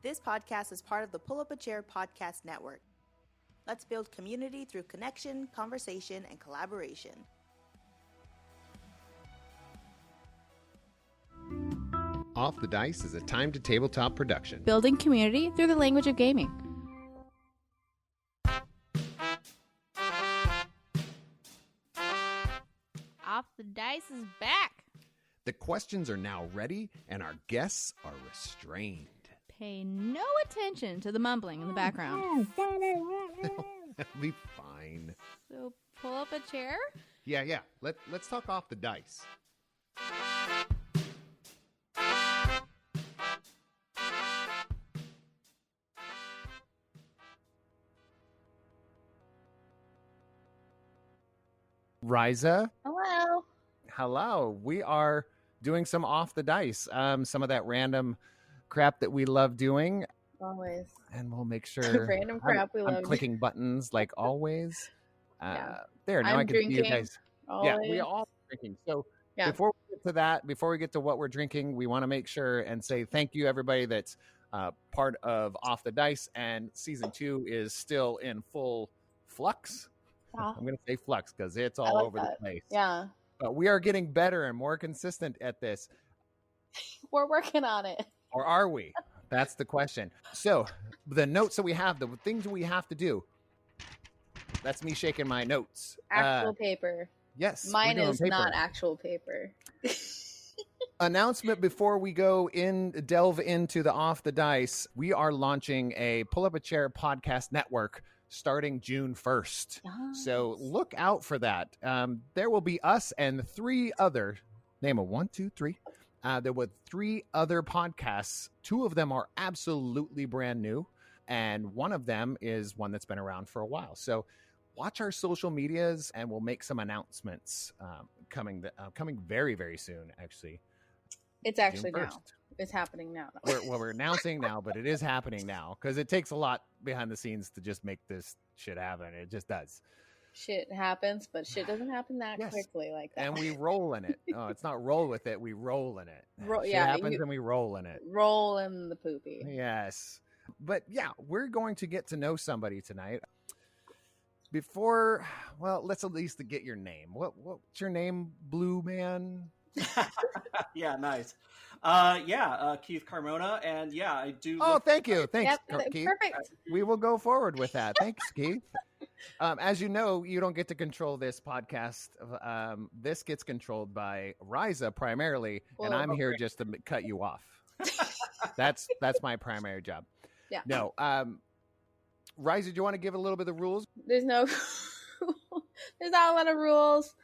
This podcast is part of the Pull Up a Chair podcast network. Let's build community through connection, conversation, and collaboration. Off the Dice is a Time to Tabletop production. Building community through the language of gaming. Off the Dice is back. The questions are now ready, and our guests are restrained. Pay no attention to the mumbling in the background. It'll be fine. So pull up a chair. Yeah. Let's talk off the dice. Rysa. Hello. We are doing some off the dice. Some of that random crap that we love doing. Always. And we'll make sure. Random crap we love. I'm clicking buttons like always. Yeah. There, now I'm I can see you drinking, guys. always. Yeah, we all drinking. So before we get to that, before we get to what we're drinking, we want to make sure and say thank you, everybody that's part of Off the Dice. And season 2 is still in full flux. Yeah. I'm going to say flux because it's all over the place. Yeah. But we are getting better and more consistent at this. We're working on it. Or are we? That's the question. So the notes that we have, the things we have to do. That's me shaking my notes. Actual paper. Yes. Mine is not actual paper. Announcement before we delve into the Off the Dice. We are launching a Pull Up a Chair podcast network starting June 1st. Yes. So look out for that. There will be us and 3 other, name of 1, 2, 3. There were 3 other podcasts. 2 of them are absolutely brand new. And one of them is one that's been around for a while. So watch our social medias and we'll make some announcements coming very, very soon, actually. It's actually now. It's happening now. We're announcing now, but it is happening now because it takes a lot behind the scenes to just make this shit happen. It just does. Shit happens, but shit doesn't happen that quickly like that. And we roll in it. Oh, it's not roll with it. We roll in it. Shit happens and we roll in it. Roll in the poopy. Yes. But yeah, we're going to get to know somebody tonight. Let's at least get your name. What's your name, Blue Man? Yeah, nice. Keith Carmona, and I do. Oh, thank you. Thanks, Keith. Perfect. We will go forward with that. Thanks, Keith. As you know, you don't get to control this podcast. This gets controlled by Rysa primarily, and I'm here just to cut you off. That's my primary job. Yeah. No. Rysa, do you want to give a little bit of the rules? There's not a lot of rules.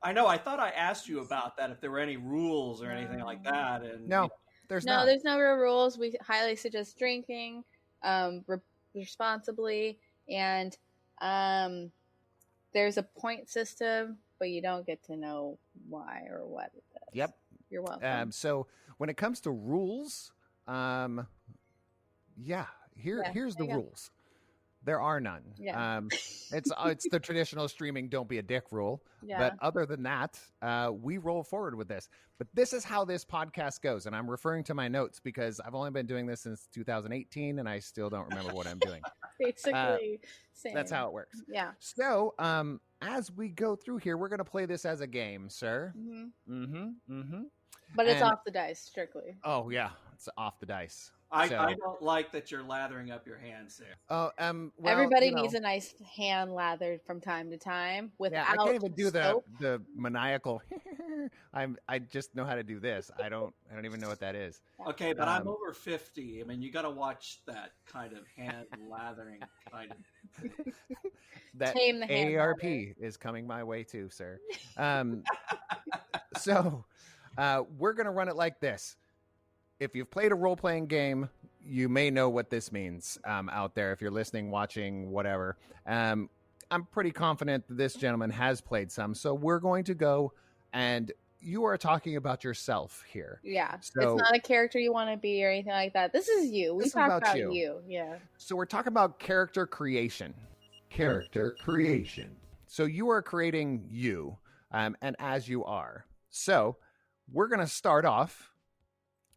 I know. I thought I asked you about that, if there were any rules or anything like that. And there's no real rules. We highly suggest drinking responsibly, and there's a point system, but you don't get to know why or what it does. Yep. You're welcome. So when it comes to rules, here's the rules. There are none. Yeah. It's the traditional streaming don't be a dick rule. Yeah. But other than that, we roll forward with this. But this is how this podcast goes. And I'm referring to my notes because I've only been doing this since 2018 and I still don't remember what I'm doing. Basically, same. That's how it works. Yeah. So as we go through here, we're going to play this as a game, sir. But it's off the dice, strictly. Oh, yeah. It's off the dice. I don't like that you're lathering up your hands there. Everybody needs a nice hand lathered from time to time. Without I can't even do soap. the maniacal. I just know how to do this. I don't even know what that is. Okay, but I'm over 50. I mean, you got to watch that kind of hand lathering kind of. That Tame the hand AARP lather. is coming my way too, sir. So we're gonna run it like this. If you've played a role-playing game, you may know what this means out there. If you're listening, watching, whatever. I'm pretty confident that this gentleman has played some. So we're going to go, and you are talking about yourself here. Yeah. So, it's not a character you want to be or anything like that. This is you. We talk about you. Yeah. So we're talking about character creation. Character creation. So you are creating you, and as you are. So we're going to start off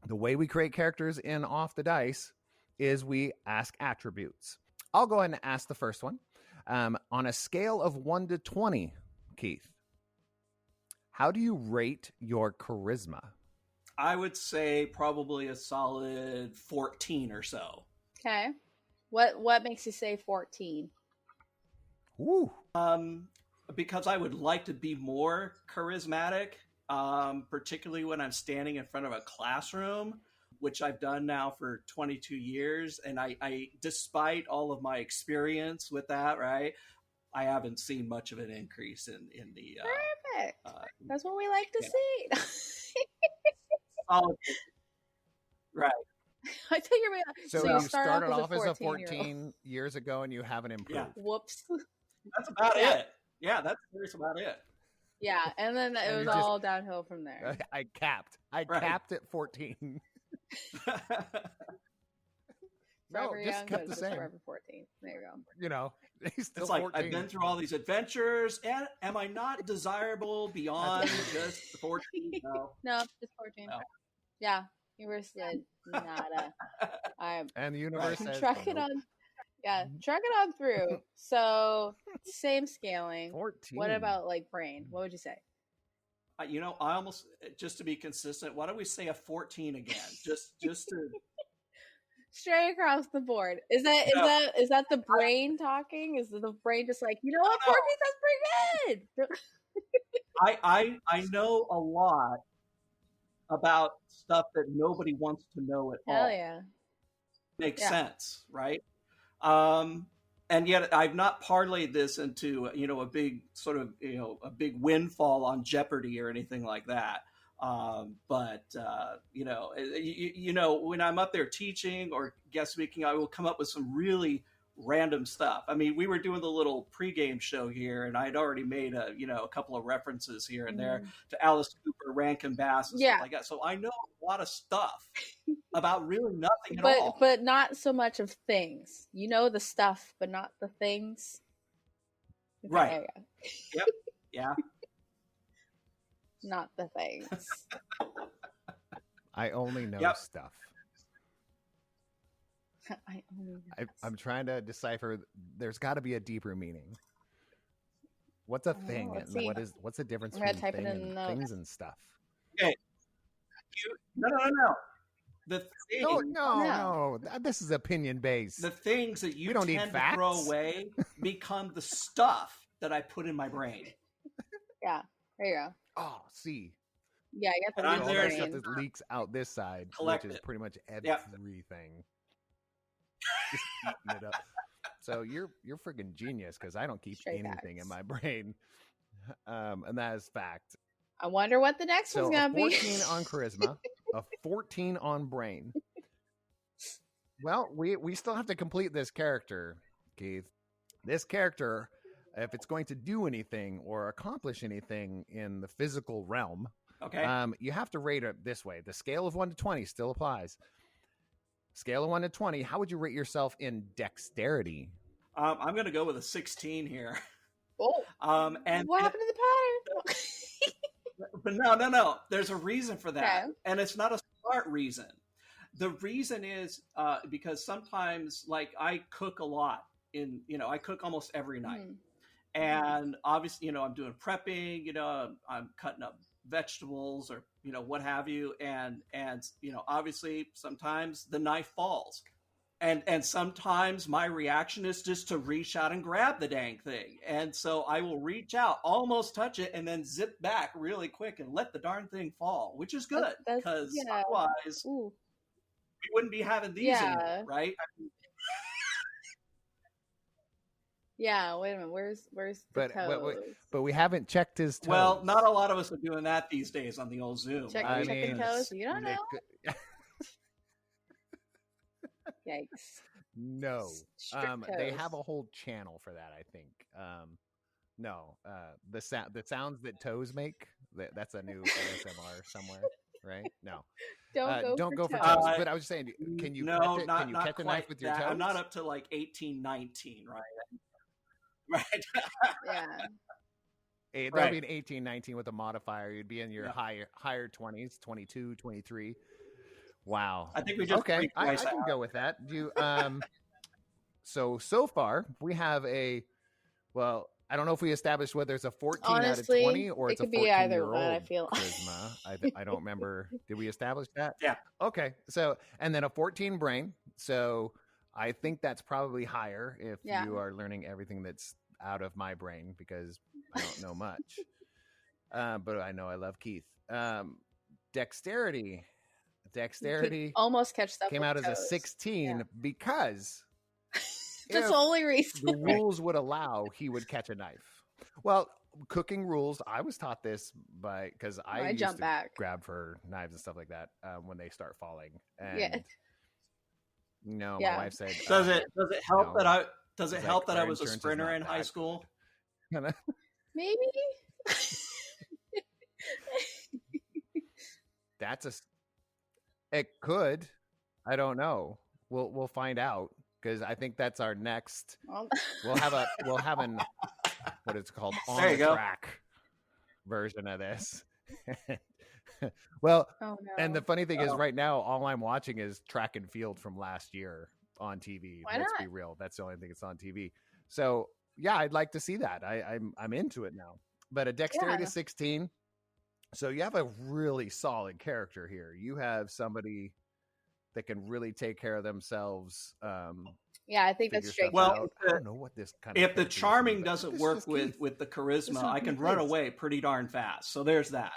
The way we create characters in Off the Dice is we ask attributes. I'll go ahead and ask the first one. On a scale of 1 to 20, Keith, how do you rate your charisma? I would say probably a solid 14 or so. Okay. What makes you say 14? Ooh. Because I would like to be more charismatic, particularly when I'm standing in front of a classroom, which I've done now for 22 years. And I despite all of my experience with that, right, I haven't seen much of an increase in the Perfect. That's what we like to see. Right. I think you're so you started off as a 14 years ago and you haven't improved. Yeah. Whoops. That's about it. Yeah, that's about it. Yeah, and then it was all downhill from there. I capped at 14. No, just kept the same. Forever 14. There you go. You know, he's still it's like 14. I've been through all these adventures, and am I not desirable beyond just 14? No, just 14. No. Yeah, you were said nada. And the universe says, truck it on. Yeah, truck it on through. So same scaling. 14. What about like brain? What would you say? I almost, just to be consistent, why don't we say a 14 again? just to straight across the board. Is that the brain talking? Is the brain just like, you know what, 14 sounds pretty good? I know a lot about stuff that nobody wants to know at all. Hell yeah. Makes sense, right? And yet I've not parlayed this into, a big sort of, a big windfall on Jeopardy or anything like that. But when I'm up there teaching or guest speaking, I will come up with some really random stuff. I mean, we were doing the little pregame show here, and I'd already made a couple of references here and there to Alice Cooper, Rankin Bass, and stuff like that. So I know a lot of stuff about really nothing at all. But not so much of things. You know the stuff, but not the things. Okay, right. Yep. Yeah. Not the things. I only know stuff. I'm trying to decipher. There's got to be a deeper meaning. What's a thing? And what's the difference between thing and things and stuff? Okay. No. The thing, no. This is opinion based. The things that you tend to throw away become the stuff that I put in my brain. Yeah. There you go. Oh, see. Yeah, I get all that stuff that leaks out this side, which is pretty much everything. Just eating it up. So you're freaking genius because I don't keep anything in my brain, and that is fact. I wonder what the next one's gonna be. 14 on charisma, a 14 on brain. Well, we still have to complete this character, Keith. This character, if it's going to do anything or accomplish anything in the physical realm, you have to rate it this way. The scale of 1 to 20 still applies. Scale of 1 to 20, how would you rate yourself in dexterity? I'm going to go with a 16 here. Oh, and what happened to the pattern? But no. There's a reason for that, and it's not a smart reason. The reason is because sometimes, like, I cook a lot. I cook almost every night, and obviously, I'm doing prepping. I'm cutting up vegetables or what have you, and obviously sometimes the knife falls, and sometimes my reaction is just to reach out and grab the dang thing, and so I will reach out, almost touch it, and then zip back really quick and let the darn thing fall, which is good because otherwise we wouldn't be having these anymore, right? Yeah, wait a minute. Where's the toes? But we haven't checked his toes. Well, not a lot of us are doing that these days on the old Zoom. Checking toes? You don't know. Yikes. No. They have a whole channel for that, I think. No. The sounds that toes make, that's a new ASMR somewhere, right? No. Don't go for toes. But I was just saying, can you catch a knife with your toes? I'm not up to like 18, 19, right? Right. Yeah. That'll be an 18, 19 with a modifier. You'd be in your higher 20s, 22, 23. Wow. I think we just okay. freaked I Rysa can out. go with that. Do you, so far we have well, I don't know if we established whether it's a 14 Honestly, out of 20 or it it's a could be either 14-year-old one, I feel. charisma. I don't remember. Did we establish that? Yeah. Okay. So, and then a 14 brain. So I think that's probably higher if Yeah. you are learning everything that's out of my brain because I don't know much. But I know I love Keith. Dexterity. Dexterity Almost catch stuff came with out as a toes. 16 Yeah. because That's if the only reason. the rules would allow, he would catch a knife. Well, cooking rules, I was taught this because I used jump to back. grab for knives and stuff like that when they start falling. And Yeah. no, Yeah. my wife said, Does it help no. that I It's like help that I car was a insurance is sprinter not in high bad. school? Maybe. It could. I don't know. We'll find out because I think that's our next. We'll have an what it's called on There you the go. track version of this. Well, Oh no. and the funny thing is, right now, all I'm watching is track and field from last year on TV. Why Let's not? be real; that's the only thing that's on TV. So, yeah, I'd like to see that. I'm into it now. But a dexterity Yeah. 16. So you have a really solid character here. You have somebody that can really take care of themselves. Yeah, I think Figure that's straight. stuff Well, out. I don't know what this kind of If the character is, charming but doesn't this work is Keith. with the This charisma, is I who can he run is. away pretty darn fast. So there's that.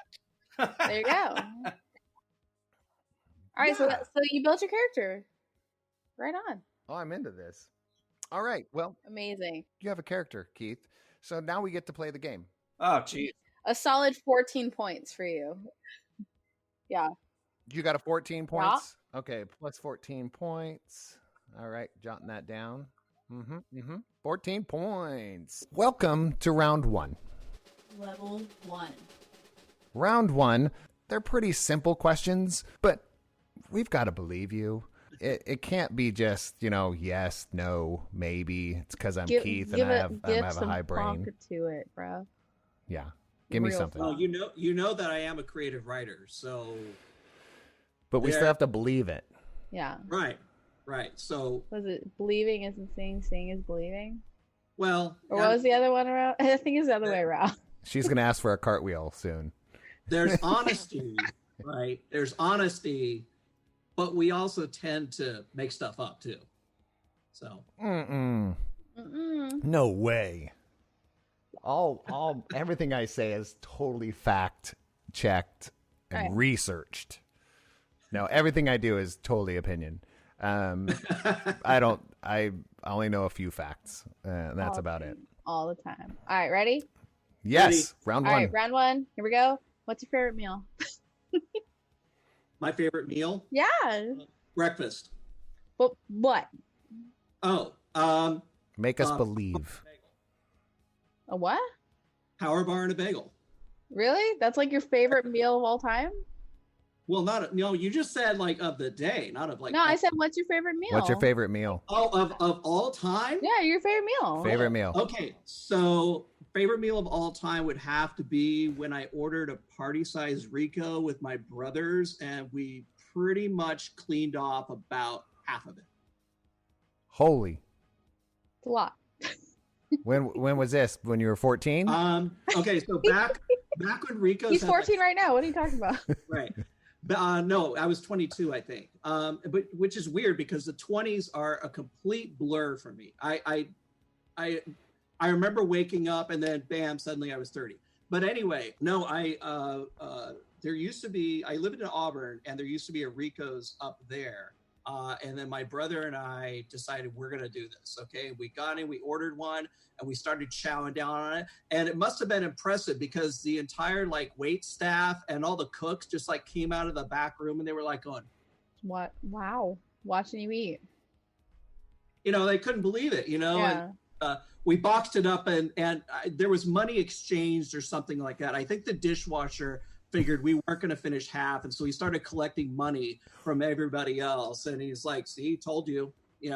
There you go. All right, so Yeah. so you built your character. Right on. Oh, I'm into this. All right. Well, Amazing. you have a character, Keith. So now we get to play the game. Oh, geez. A solid 14 points for you. Yeah. You got a 14 points? Okay, plus 14 points. All right, jotting that down. 14 points. Welcome to round 1. Level 1. Round 1, they're pretty simple questions, but we've got to believe you. It can't be just, yes, no, maybe. It's because I'm Keith and I have a high brain. To it, bro. Yeah, give me Real something. Well, you know that I am a creative writer, so But we still have to believe it. Yeah. right. So, Was it believing isn't seeing, seeing is believing? well, Or what was the other one around? I think it's the other way around. She's going to ask for a cartwheel soon. there's honesty, right? There's honesty, but we also tend to make stuff up too. So, Mm-mm. Mm-mm. No way. All everything I say is totally fact checked and Right. researched. No, everything I do is totally opinion. I only know a few facts. And that's about it. All the time. All right, ready? Yes, round All one. right, round 1. Here we go. What's your favorite meal? my favorite meal, Yeah. breakfast. But what? Oh, Make us uh, believe. A what? power bar and a bagel. Really? That's like your favorite meal of all time? Well, no, you just said like of the day, not of like. No, I said, what's your favorite meal? What's your favorite meal? Oh, of all time. Yeah, your favorite meal. Favorite meal. Okay, so favorite meal of all time would have to be when I ordered a party-sized Rico with my brothers, and we pretty much cleaned off about half of it. Holy. It's a lot. When was this? When you were 14? Okay, so back when Rico's He's had, 14 right now. What are you talking about? right. But, no, I was 22, I think. But which is weird because the 20s are a complete blur for me. I remember waking up and then bam, suddenly I was 30. But anyway, no, there used to be, I lived in Auburn and there used to be a Rico's up there. And then my brother and I decided we're going to do this. Okay. We got in, we ordered one and we started chowing down on it. And it must've been impressive because the entire like wait staff and all the cooks just like came out of the back room and they were like going, What? Wow. Watching you eat. they couldn't believe it, Yeah. and we boxed it up and there was money exchanged or something like that. I think the dishwasher figured we weren't going to finish half. And so he started collecting money from everybody else. And he's like, see, told you, and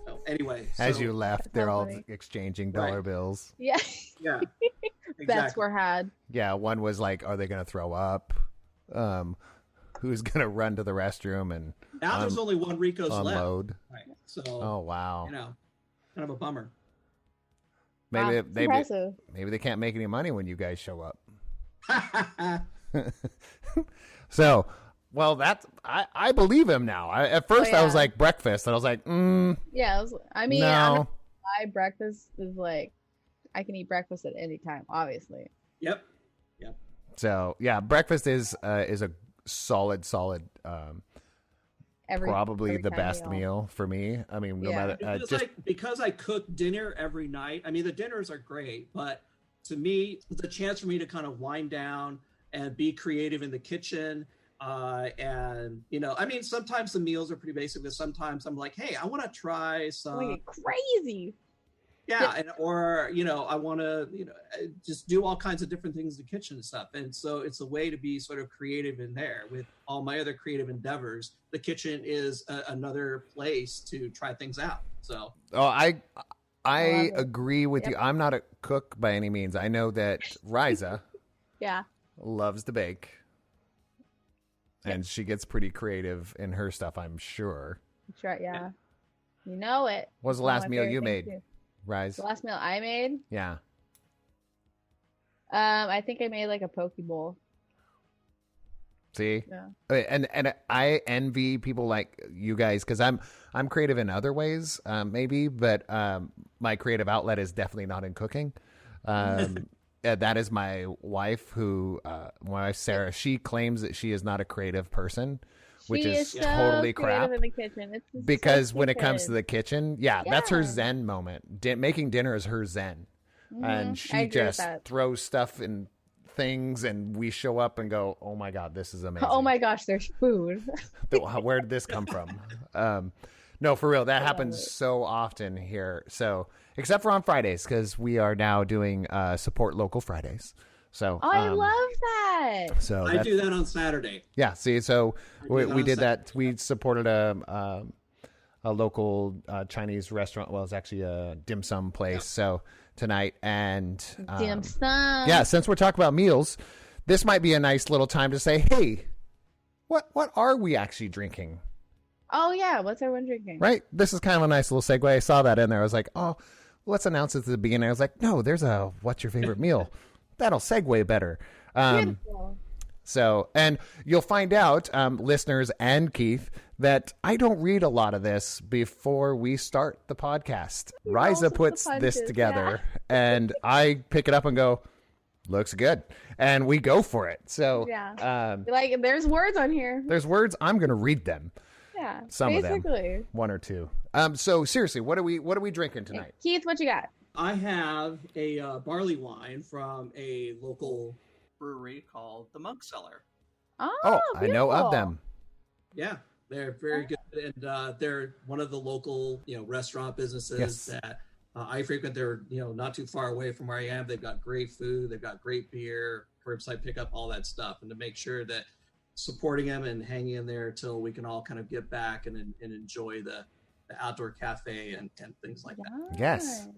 so anyway. As so- you left, they're so all funny. exchanging dollar Right. bills. Yeah. Yeah. Bets Exactly. were had. Yeah, one was like, are they going to throw up? who's gonna run to the restroom and now there's only one Rico's unload. left. Right. So Oh wow. kind of a bummer. Maybe Impressive. maybe they can't make any money when you guys show up. So, well, I believe him now. At first I was like breakfast, and I was like, Yeah, no. my breakfast is like I can eat breakfast at any time, obviously. Yep. So yeah, breakfast is a solid. Probably the best meal for me. I mean, no matter because I cook dinner every night. I mean, the dinners are great, but to me, it's a chance for me to kind of wind down and be creative in the kitchen. And I mean, sometimes the meals are pretty basic, but sometimes I'm like, hey, I want to try some like crazy. Yeah, or I want to just do all kinds of different things in the kitchen and stuff, and so it's a way to be sort of creative in there. With all my other creative endeavors, the kitchen is another place to try things out. So, I agree with you. I'm not a cook by any means. I know that Rysa, loves to bake, and she gets pretty creative in her stuff. I'm sure. That's right. Yeah, you know it. What was the last meal you made? Rise. The last meal I made? Yeah. I think I made like a poke bowl. See? Yeah. And I envy people like you guys because I'm creative in other ways, maybe, but my creative outlet is definitely not in cooking. That is my wife, my wife Sarah. She claims that she is not a creative person, which is so totally crap. In the kitchen. Because when it comes to the kitchen, that's her zen moment. Making dinner is her zen, and she just throws stuff in things, and we show up and go, "Oh my god, this is amazing! Oh my gosh, there's food! Where did this come from?" No, for real, that happens so often here. So, except for on Fridays, because we are now doing support local Fridays. So I love that. So I do that on Saturday. Yeah. See, so we did that. We supported a local Chinese restaurant. Well, it's actually a dim sum place. Yeah. So tonight and dim sum. Yeah. Since we're talking about meals, this might be a nice little time to say, hey, what are we actually drinking? Oh yeah, what's everyone drinking? Right. This is kind of a nice little segue. I saw that in there. I was like, oh, let's announce it at the beginning. I was like, no, there's a what's your favorite meal. That'll segue better. So, and you'll find out, listeners and Keith, that I don't read a lot of this before we start the podcast. Rysa puts this together, and I pick it up and go, looks good. And we go for it. So, like, there's words on here. There's words. I'm going to read them. Yeah. Some of them. One or two. So, seriously, what are we drinking tonight? Keith, what you got? I have a barley wine from a local brewery called the Monk Cellar. Oh, I know of them. Yeah, they're very good, and they're one of the local, restaurant businesses that I frequent. They're not too far away from where I am. They've got great food, they've got great beer, curbside pickup, all that stuff, and to make sure that supporting them and hanging in there till we can all kind of get back and enjoy the outdoor cafe and things like that. Yes.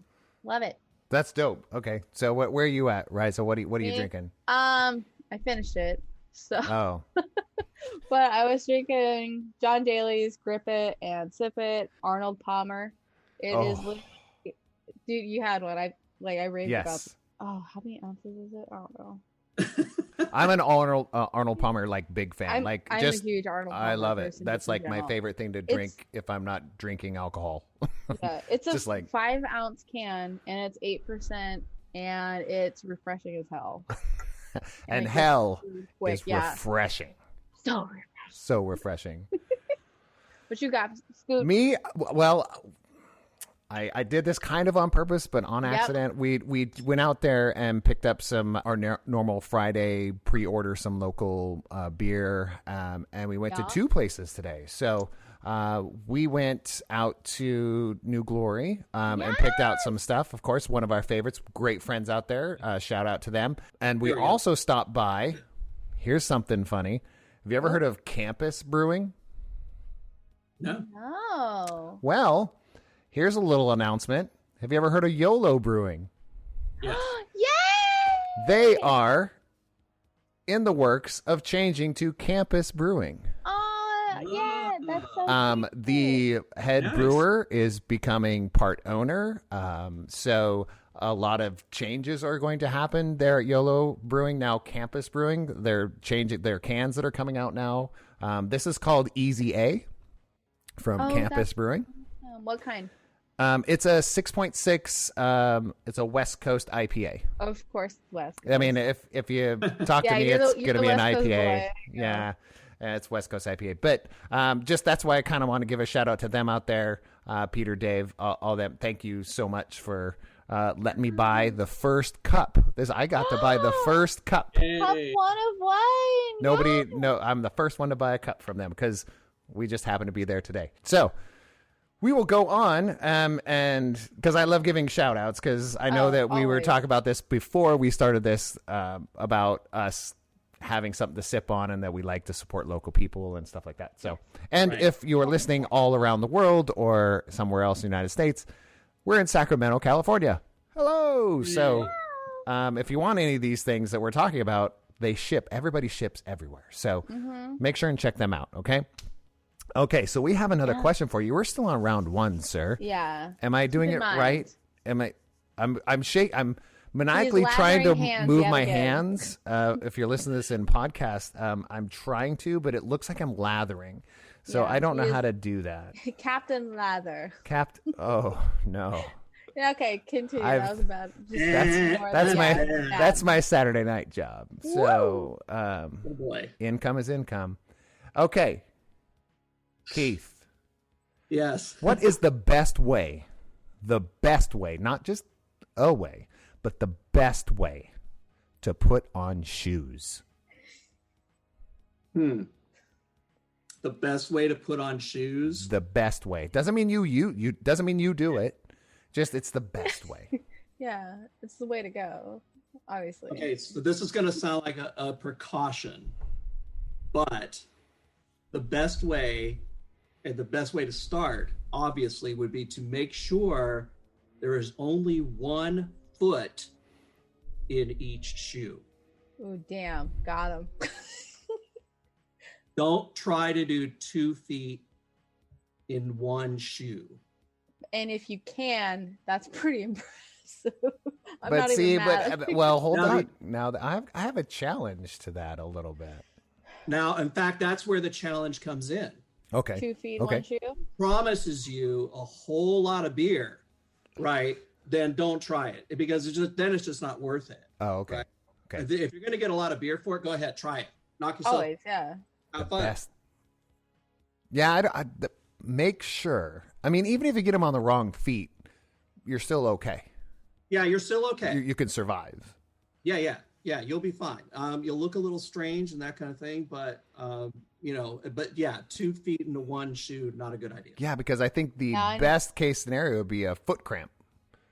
Love it. That's dope. Okay, so where are you at, Rysa? What are you drinking? I finished it. So. Oh. But I was drinking John Daly's Grip It and Sip It, Arnold Palmer. It is, dude. You had one. I raved about. Oh, how many ounces is it? I don't know. I'm an Arnold Palmer big fan. I'm a huge Arnold Palmer. I love it. That's my favorite thing to drink if I'm not drinking alcohol. Yeah, it's just a 5-ounce can and it's 8% and it's refreshing as hell. And hell is refreshing. So refreshing. What you got, Scoot? Me? Well, I did this kind of on purpose, but on accident. We went out there and picked up our normal Friday pre-order, some local beer, and we went to two places today. So we went out to New Glory and picked out some stuff. Of course, one of our favorites, great friends out there. Shout out to them. And we also stopped by. Here's something funny. Have you ever heard of Campus Brewing? No. Well, here's a little announcement. Have you ever heard of YOLO Brewing? Yes. Yay! They are in the works of changing to campus brewing. Oh, yeah, that's so The head brewer is becoming part owner. So a lot of changes are going to happen there at YOLO Brewing, now Campus Brewing. They're changing their cans that are coming out now. This is called Easy A from Campus Brewing. What kind? It's a 6.6. It's a West Coast IPA. Of course, West Coast. I mean, if you talk to me, it's going to be an IPA. Yeah. It's West Coast IPA. But just that's why I kind of want to give a shout out to them out there. Peter, Dave, all them. Thank you so much for letting me buy the first cup. I got to buy the first cup. Cup 1 of wine. No, I'm the first one to buy a cup from them because we just happened to be there today. So we will go on, and because I love giving shout outs, because I know that we were talking about this before we started this, about us having something to sip on and that we like to support local people and stuff like that. So, and if you are listening all around the world or somewhere else in the United States, we're in Sacramento, California. Hello. So if you want any of these things that we're talking about, they ship. Everybody ships everywhere. So make sure and check them out. Okay, so we have another question for you. We're still on round 1, sir. Yeah. Am I doing it right? I'm maniacally trying to move my hands. If you're listening to this in podcast, I'm trying to, but it looks like I'm lathering. So I don't know how to do that. Captain Lather. Oh, no. Okay, continue. That was about. That's my Saturday night job. So, oh boy. Income is income. Okay. Keith. Yes. What is the best way? The best way, not just a way, but the best way to put on shoes? The best way to put on shoes? The best way. Doesn't mean you doesn't mean you do it. Just it's the best way. Yeah, it's the way to go, obviously. Okay, so this is going to sound like a precaution, but the best way to start, obviously, would be to make sure there is only 1 foot in each shoe. Oh, damn. Got him. Don't try to do 2 feet in 1 shoe. And if you can, that's pretty impressive. Hold on. Now I have a challenge to that a little bit. Now, in fact, that's where the challenge comes in. Okay. 2 feet, 1 shoe. Promises you a whole lot of beer, right? Then don't try it because it's just not worth it. Oh, okay. Right? Okay. If you're going to get a lot of beer for it, go ahead, try it. Knock yourself. Always, yeah. Have fun. Yeah, make sure. I mean, even if you get them on the wrong feet, you're still okay. Yeah, you're still okay. You can survive. Yeah, you'll be fine. You'll look a little strange and that kind of thing, but 2 feet into 1 shoe, not a good idea. Yeah, because I think the best case scenario would be a foot cramp.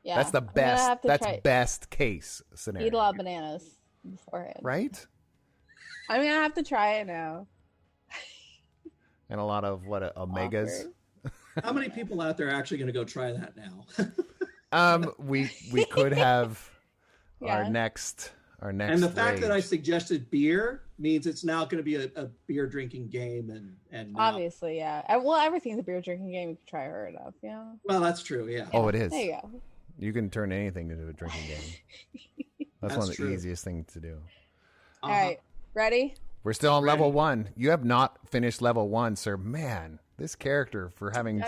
Yeah, that's the best. That's best case scenario. Eat a lot of bananas beforehand. Right? I mean, I have to try it now. And a lot of omegas. How many people out there are actually going to go try that now? We could have our next. And the fact that I suggested beer means it's now going to be a beer drinking game, and obviously, yeah. Well, everything's a beer drinking game. You can try hard enough, yeah. Well, that's true, yeah. Oh, it is. There you go. You can turn anything into a drinking game. That's one of the easiest things to do. All right, ready? We're still on level 1. You have not finished level 1, sir. Man, this character for having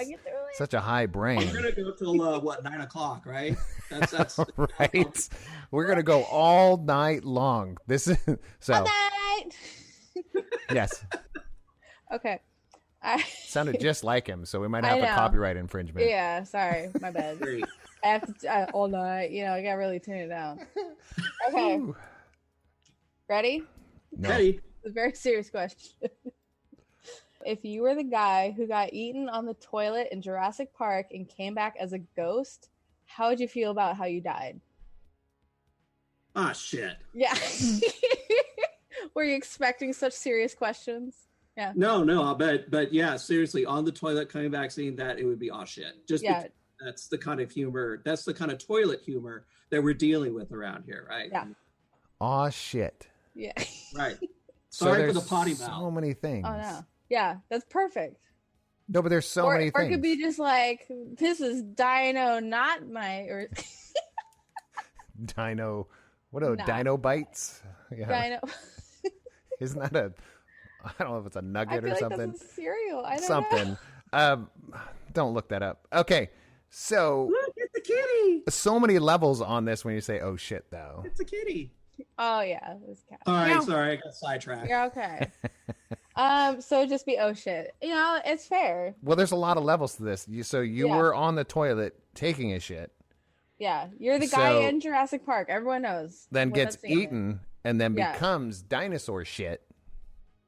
such a high brain. We're gonna go till 9:00, right? That's right. We're gonna go all night long. This is so. All night. Yes. Okay. Sounded just like him, so we might have a copyright infringement. Yeah, sorry, my bad. I have to all night. I gotta really tune it down. Okay. Ooh. Ready? No. Ready. It's a very serious question. If you were the guy who got eaten on the toilet in Jurassic Park and came back as a ghost, how would you feel about how you died? Ah, shit. Yeah. Were you expecting such serious questions? Yeah. No, I'll bet. But yeah, seriously, on the toilet, coming back, seeing that, it would be shit. Just because that's the kind of humor, that's the kind of toilet humor that we're dealing with around here, right? Yeah. Aw, shit. Yeah. Right. So Sorry for there's the potty so mouth. many things. Oh no. Yeah, that's perfect. No, but there's so many Or things. it could be just like, this is Dino, not my, or Dino. What are Nah. Dino bites? Yeah. Dino. Isn't that a? I don't know if it's a I nugget feel or like something. that's a cereal. I don't know. Something. Don't look that up. Okay. So Look, it's a kitty. so many levels on this when you say "oh shit," though. It's a kitty. Oh yeah, this cat. Sorry, I got sidetracked. You're okay. So just be oh shit. You know, it's fair. Well, there's a lot of levels to this. You Yeah. were on the toilet taking a shit, Yeah, you're the guy So- in Jurassic Park. Everyone knows. then what gets that scene is. eaten, and then Yeah. becomes dinosaur shit.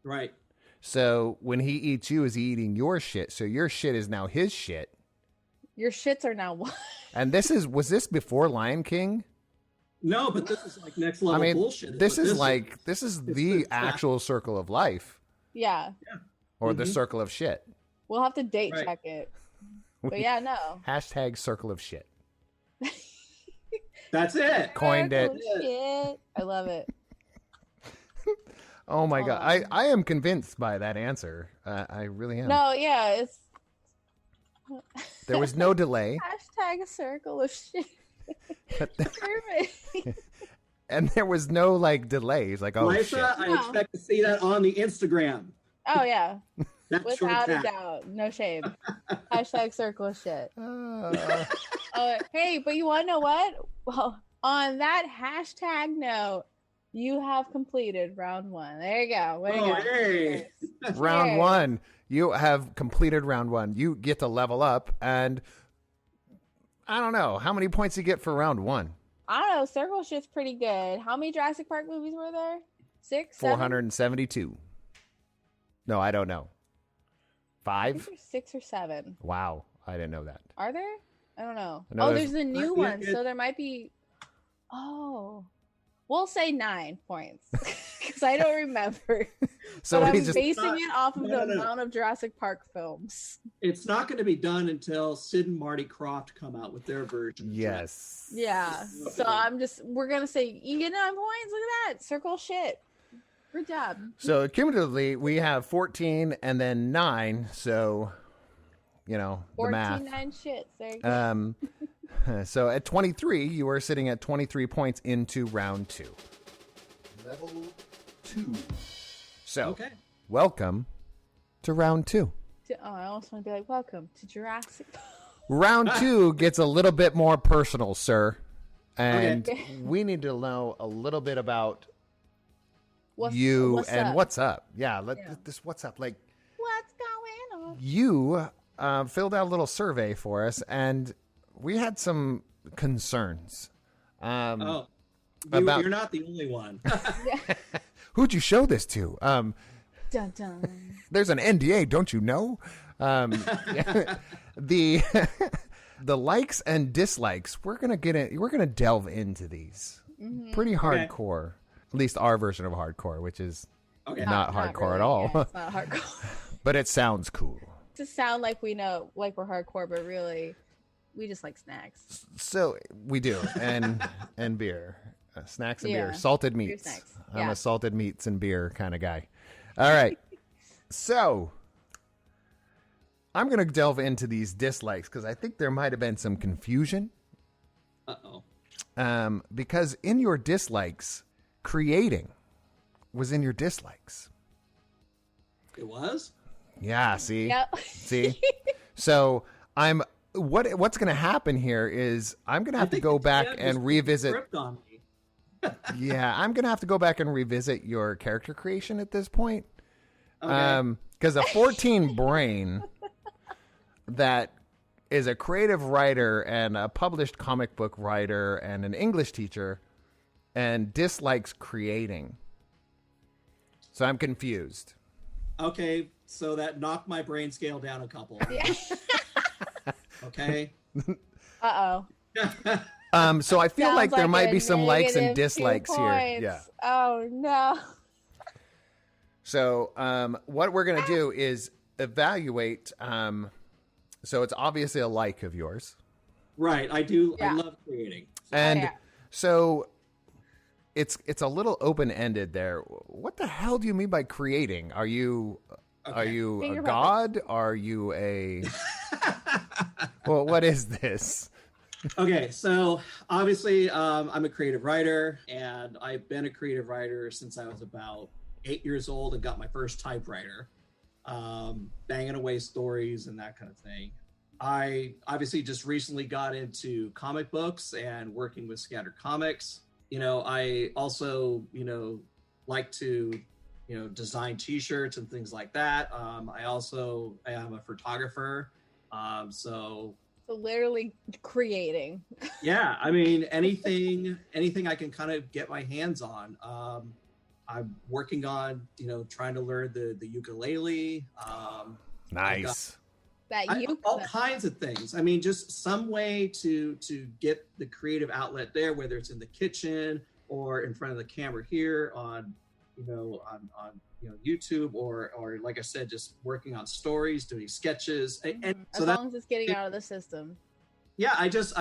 Right. So when he eats you, is he eating your shit? So your shit is now his shit. Your shits are now one. And was this before Lion King? No, but this is like next level I mean, bullshit. this what is It's the good stuff. actual circle of life, Yeah, or the Mhm. circle of shit. we'll have to date Right. check it. But yeah, no. Hashtag circle of shit. That's it. Coined it. Circle shit. I love it. Oh my god, Aw. I am convinced by that answer. I really am. No, yeah, it's There was no delay, hashtag circle of shit. Perfect. and there was no like delays. Like, oh shit. Rysa, I No. expect to see that on the Instagram. Oh yeah, That's your without a cat. doubt, no shame. Hashtag circle of shit. Uh, Hey, but you want to know what? Well, on that hashtag note, you have completed round 1. There you go. Way to Oh, go. hey. round Yay. 1, you have completed round 1. You get to level up, and I don't know how many points you get for round 1. I don't know. Circle shit's pretty good. How many Jurassic Park movies were there? 6, 7? 472. No, I don't know. I think 5? there's 6 or 7. Wow, I didn't know that. Are there? I don't know. No, Oh, there's- there's the new Yeah, one, so there might be. Oh, we'll say 9 points because I don't remember. But Somebody I'm just basing not- it off of no, the no, no. amount of Jurassic Park films. It's not going to be done until Sid and Marty Croft come out with their version. yes. Yeah. So we're gonna say you get 9 points. Look at that. Circle shit. Good job. So cumulatively, we have 14 and then 9. So, the 14 math. 9 shits. There you go. So at 23, you are sitting at 23 points into round 2. Level 2. So, Okay. welcome to round 2. Oh, I almost want to be like, welcome to Jurassic. Round 2 gets a little bit more personal, sir. And Okay. we need to know a little bit about What's what's up. Yeah, Yeah. this what's up. Like, What's going on? you filled out a little survey for us, and we had some concerns. Oh, About- you're not the only one. Who'd you show this to? Dun dun. There's an NDA, don't you know? The the likes and dislikes. We're gonna delve into these pretty hardcore. At least our version of hardcore, which is Okay. not hardcore at really. all. Yeah, it's not hardcore. But it sounds cool. To sound like we know, like we're hardcore, but really, we just like snacks. So we do, and beer, snacks and beer, Yeah. salted Beer meats. snacks. I'm Yeah. a salted meats and beer kind of guy. All right, so I'm gonna delve into these dislikes because I think there might have been some confusion. Uh-oh. Because in your dislikes, creating was in your dislikes. It was? Yeah, see? Yep. See? So I'm what's going to happen here is I'm going to have to think go the back cat just and revisit. Ripped on me. Yeah, I'm going to have to go back and revisit your character creation at this point. Okay. Because a 14 brain that is a creative writer and a published comic book writer and an English teacher and dislikes creating. So I'm confused. Okay, so that knocked my brain scale down a couple. Okay. Uh So I feel oh. like there might be some likes and dislikes here. Yeah. Oh no. So what we're going to do is evaluate. So it's obviously a like of yours. Right, I do. I Yeah. love creating. And yeah. so it's a little open-ended there. What the hell do you mean by creating? Are you a god? Are you a well, what is this? Okay, so obviously I'm a creative writer, and I've been a creative writer since I was about 8 years old and got my first typewriter, banging away stories and that kind of thing. I obviously just recently got into comic books and working with Scattered Comics. I also, like to, design T-shirts and things like that. I am a photographer. So literally creating. Yeah. I mean, anything I can kind of get my hands on. I'm working on, trying to learn the ukulele. Nice. All kinds of things. I mean, just some way to get the creative outlet there, whether it's in the kitchen or in front of the camera here on YouTube, or like I said, just working on stories, doing sketches, and as long as it's getting out of the system. Yeah, I just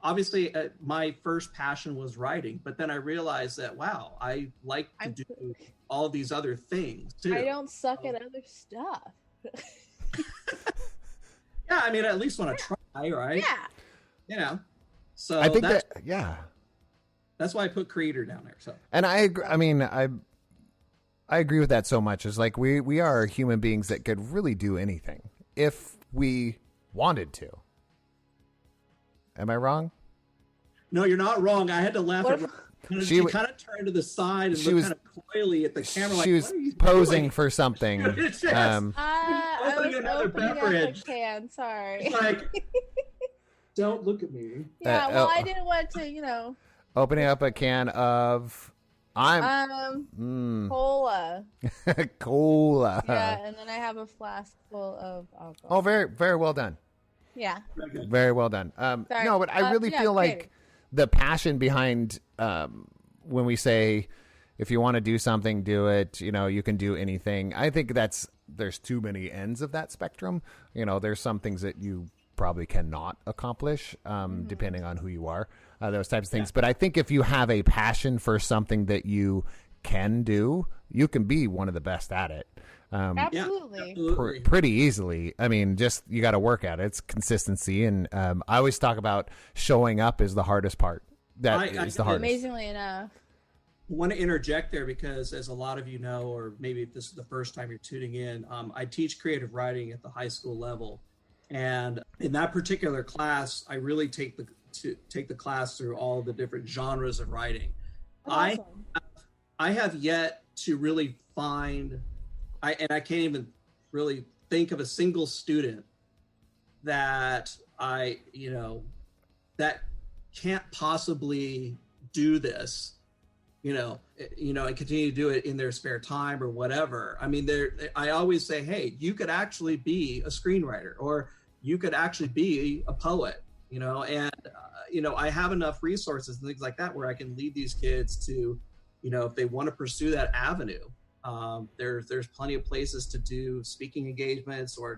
obviously my first passion was writing, but then I realized that wow, I like to do all these other things too. I don't suck at other stuff. Yeah, I mean, I at least want to try, right? Yeah. So I think that's why I put creator down there. So, and I agree. I mean, I agree with that so much. It's like we are human beings that could really do anything if we wanted to. Am I wrong? No, you're not wrong. I had to laugh at she kind of turned to the side and looked kind of coyly at the camera. She was posing for something. I was opening up a can. Sorry. It's like, don't look at me. Yeah, well, I didn't want to, Opening up a can of cola. Cola. Yeah, and then I have a flask full of alcohol. Oh, very, very well done. Yeah. Very well done. No, but I really feel like the passion behind when we say if you want to do something, do it. You can do anything. I think there's too many ends of that spectrum. There's some things that you probably cannot accomplish depending on who you are. Those types of things. Yeah. But I think if you have a passion for something that you can do, you can be one of the best at it. Absolutely. Pretty easily. I mean, just you got to work at it. It's consistency. And I always talk about showing up is the hardest part. That is the hardest. Amazingly enough. I want to interject there because, as a lot of you know, or maybe if this is the first time you're tuning in, I teach creative writing at the high school level. And in that particular class, I really take the class through all the different genres of writing. Awesome. I have yet to really find, I can't even really think of a single student that that can't possibly do this, and continue to do it in their spare time or whatever. I mean, I always say, hey, you could actually be a screenwriter, or you could actually be a poet, and I have enough resources and things like that where I can lead these kids to, if they want to pursue that avenue. There's plenty of places to do speaking engagements or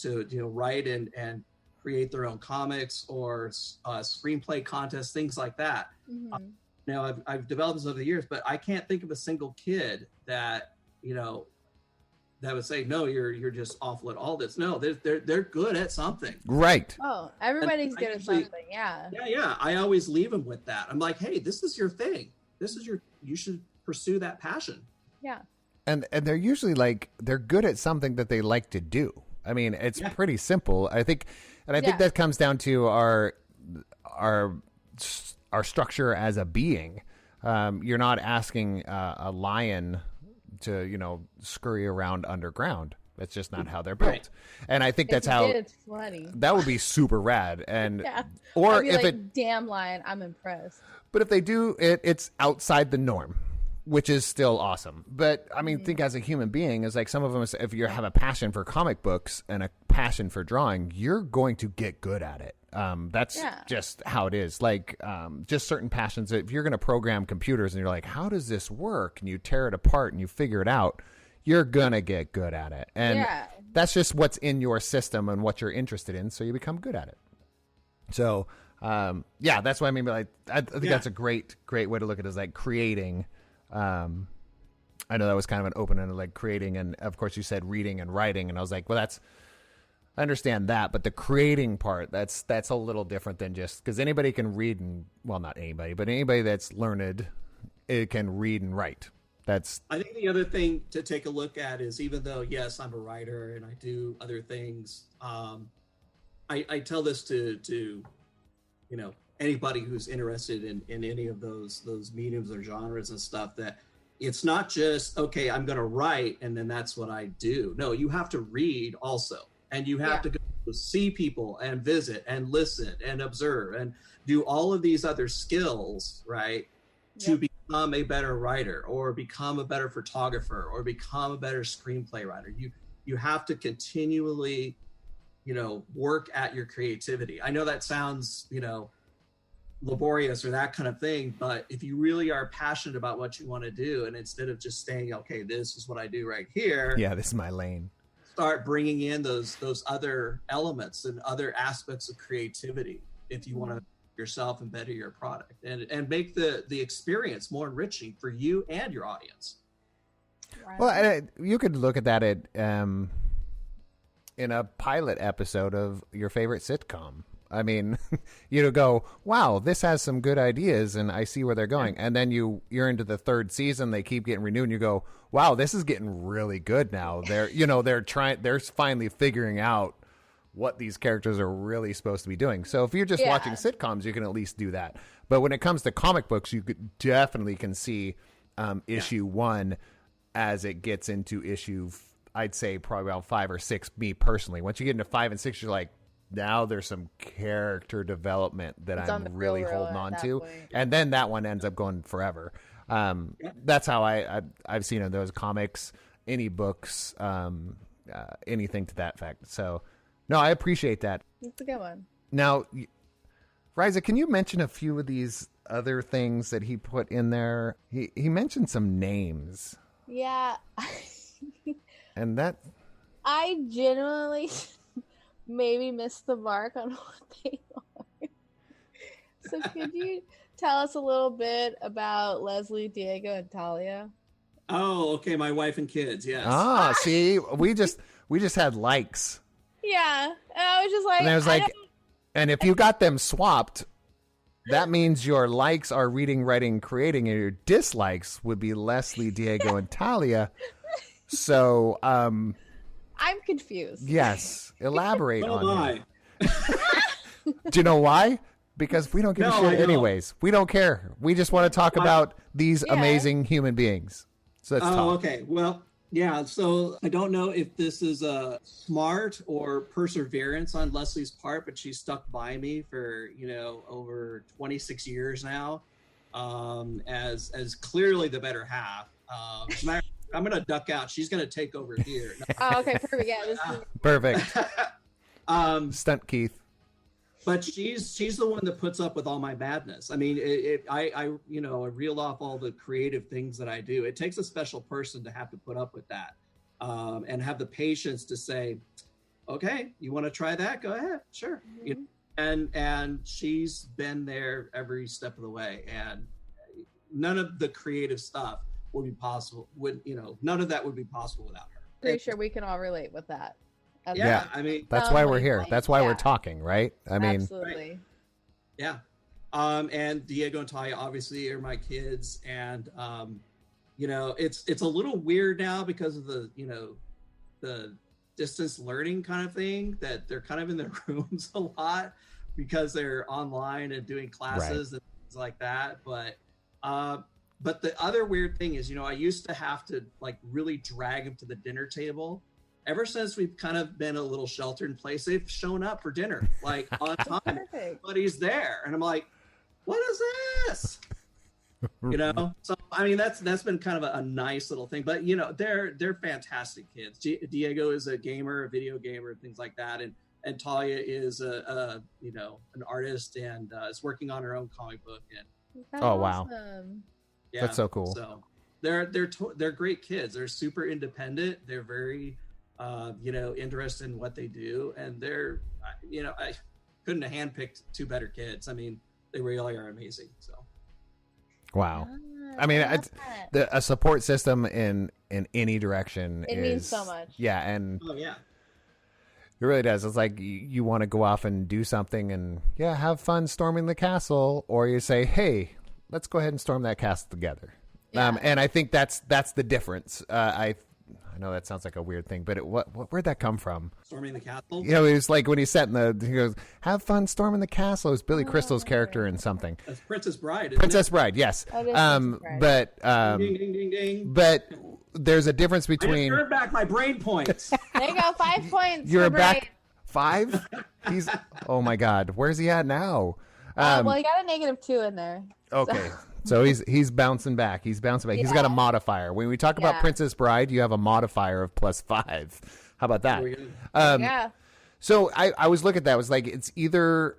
to write and create their own comics or screenplay contests, things like that. Mm-hmm. I've developed this over the years, but I can't think of a single kid that that would say, no, you're just awful at all this. No, they're good at something. Right. Oh, everybody's good at something. Yeah. Yeah. I always leave them with that. I'm like, hey, this is your thing. You should pursue that passion. Yeah. And they're usually they're good at something that they like to do. I mean, it's pretty simple. I think that comes down to our structure as a being. You're not asking a lion to scurry around underground. That's just not how they're built. Right. And I think that's how it's funny. That would be super rad. And or if damn lion, I'm impressed. But if they do it's outside the norm, which is still awesome. But I mean, think as a human being, is like some of them, if you have a passion for comic books and a passion for drawing, you're going to get good at it. That's just how it is. Just certain passions. If you're going to program computers and you're like, how does this work? And you tear it apart and you figure it out, you're going to get good at it. And that's just what's in your system and what you're interested in. So you become good at it. So Yeah, that's what I mean. Like, I think that's a great way to look at it, is like creating. I know that was kind of an open-ended, like creating, and of course you said reading and writing, and I was like, well, I understand that, but the creating part, that's a little different than just, because anybody can read, and well, not anybody, but anybody that's learned, it can read and write. I think the other thing to take a look at is, even though, yes, I'm a writer and I do other things, I tell this to anybody who's interested in any of those mediums or genres and stuff, that it's not just, okay, I'm going to write and then that's what I do. No, you have to read also. And you have to go see people and visit and listen and observe and do all of these other skills, right? To become a better writer, or become a better photographer, or become a better screenplay writer. You have to continually, work at your creativity. I know that sounds, laborious or that kind of thing, but if you really are passionate about what you want to do, and instead of just saying, okay, this is what I do right here. Yeah, this is my lane. Start bringing in those other elements and other aspects of creativity if you want to yourself and better your product, and make the experience more enriching for you and your audience. Right. Well, you could look at that in a pilot episode of your favorite sitcom. I mean, you go, wow, this has some good ideas, and I see where they're going. And then you're into the third season, they keep getting renewed, and you go, wow, this is getting really good now. They're finally figuring out what these characters are really supposed to be doing. So if you're just watching sitcoms, you can at least do that. But when it comes to comic books, you definitely can see issue 1 as it gets into issue, I'd say probably around 5 or 6, me personally. Once you get into 5 and 6, you're like, now there's some character development that I'm really holding on to. Point. And then that one ends up going forever. That's how I've seen in those comics, any books, anything to that effect. So, no, I appreciate that. That's a good one. Now, Rysa, can you mention a few of these other things that he put in there? He mentioned some names. Yeah. And that... I genuinely... maybe missed the mark on what they are. So could you tell us a little bit about Leslie, Diego, and Talia? Oh, okay. My wife and kids. Yes. Ah, see, we just had likes. Yeah. And I was just like, and I was like, and if you got them swapped, that means your likes are reading, writing, creating, and your dislikes would be Leslie, Diego, and Talia. So, I'm confused. Yes. Elaborate on it. Do you know why? Because we don't give a shit anyways. We don't care. We just want to talk about these amazing human beings. So let's talk. Okay. Well, yeah. So I don't know if this is a smart or perseverance on Leslie's part, but she's stuck by me for, over 26 years now, as clearly the better half. As a matter of I'm going to duck out. She's going to take over here. No. Oh, okay, perfect. Yeah, this is... perfect. Stunt Keith. But she's the one that puts up with all my madness. I mean, I reel off all the creative things that I do. It takes a special person to have to put up with that, and have the patience to say, okay, you want to try that? Go ahead, sure. Mm-hmm. And she's been there every step of the way, and none of the creative stuff would be possible. None of that would be possible without her. Pretty sure we can all relate with that. Yeah, I mean, that's why we're here. That's why we're talking, right? I mean, absolutely. Right. Yeah. And Diego and Talia obviously are my kids, and it's a little weird now because of the distance learning kind of thing, that they're kind of in their rooms a lot because they're online and doing classes and things like that. But the other weird thing is, I used to have to really drag him to the dinner table. Ever since we've kind of been a little sheltered in place, they've shown up for dinner on time. But he's there, and I'm like, "What is this?" So I mean, that's been kind of a nice little thing. But they're fantastic kids. Diego is a gamer, a video gamer, things like that, and Talia is an artist and is working on her own comic book. And wow. Yeah, that's so cool. So they're great kids. They're super independent. They're very interested in what they do, and they're couldn't have handpicked two better kids. I mean, they really are amazing. So, wow. I mean, a support system in any direction means so much. Yeah, and oh yeah, it really does. It's like you want to go off and do something and have fun storming the castle, or you say, hey, let's go ahead and storm that castle together. Yeah. And I think that's the difference. I know that sounds like a weird thing, but where'd that come from? Storming the castle? It was like when he goes, have fun storming the castle. It was Billy Crystal's character in something. That's Princess Bride, Bride, yes. Princess Bride. But, ding, ding, ding, ding. But there's a difference between... I just earned back my brain points. There you go, 5 points. You're back 5? He's, oh my God, where's he at now? Well, he got a -2 in there. Okay. So he's bouncing back. He's bouncing back. Yeah. He's got a modifier. When we talk about Princess Bride, you have a modifier of +5. How about that? Yeah. So I was looking at that. I was like, it's either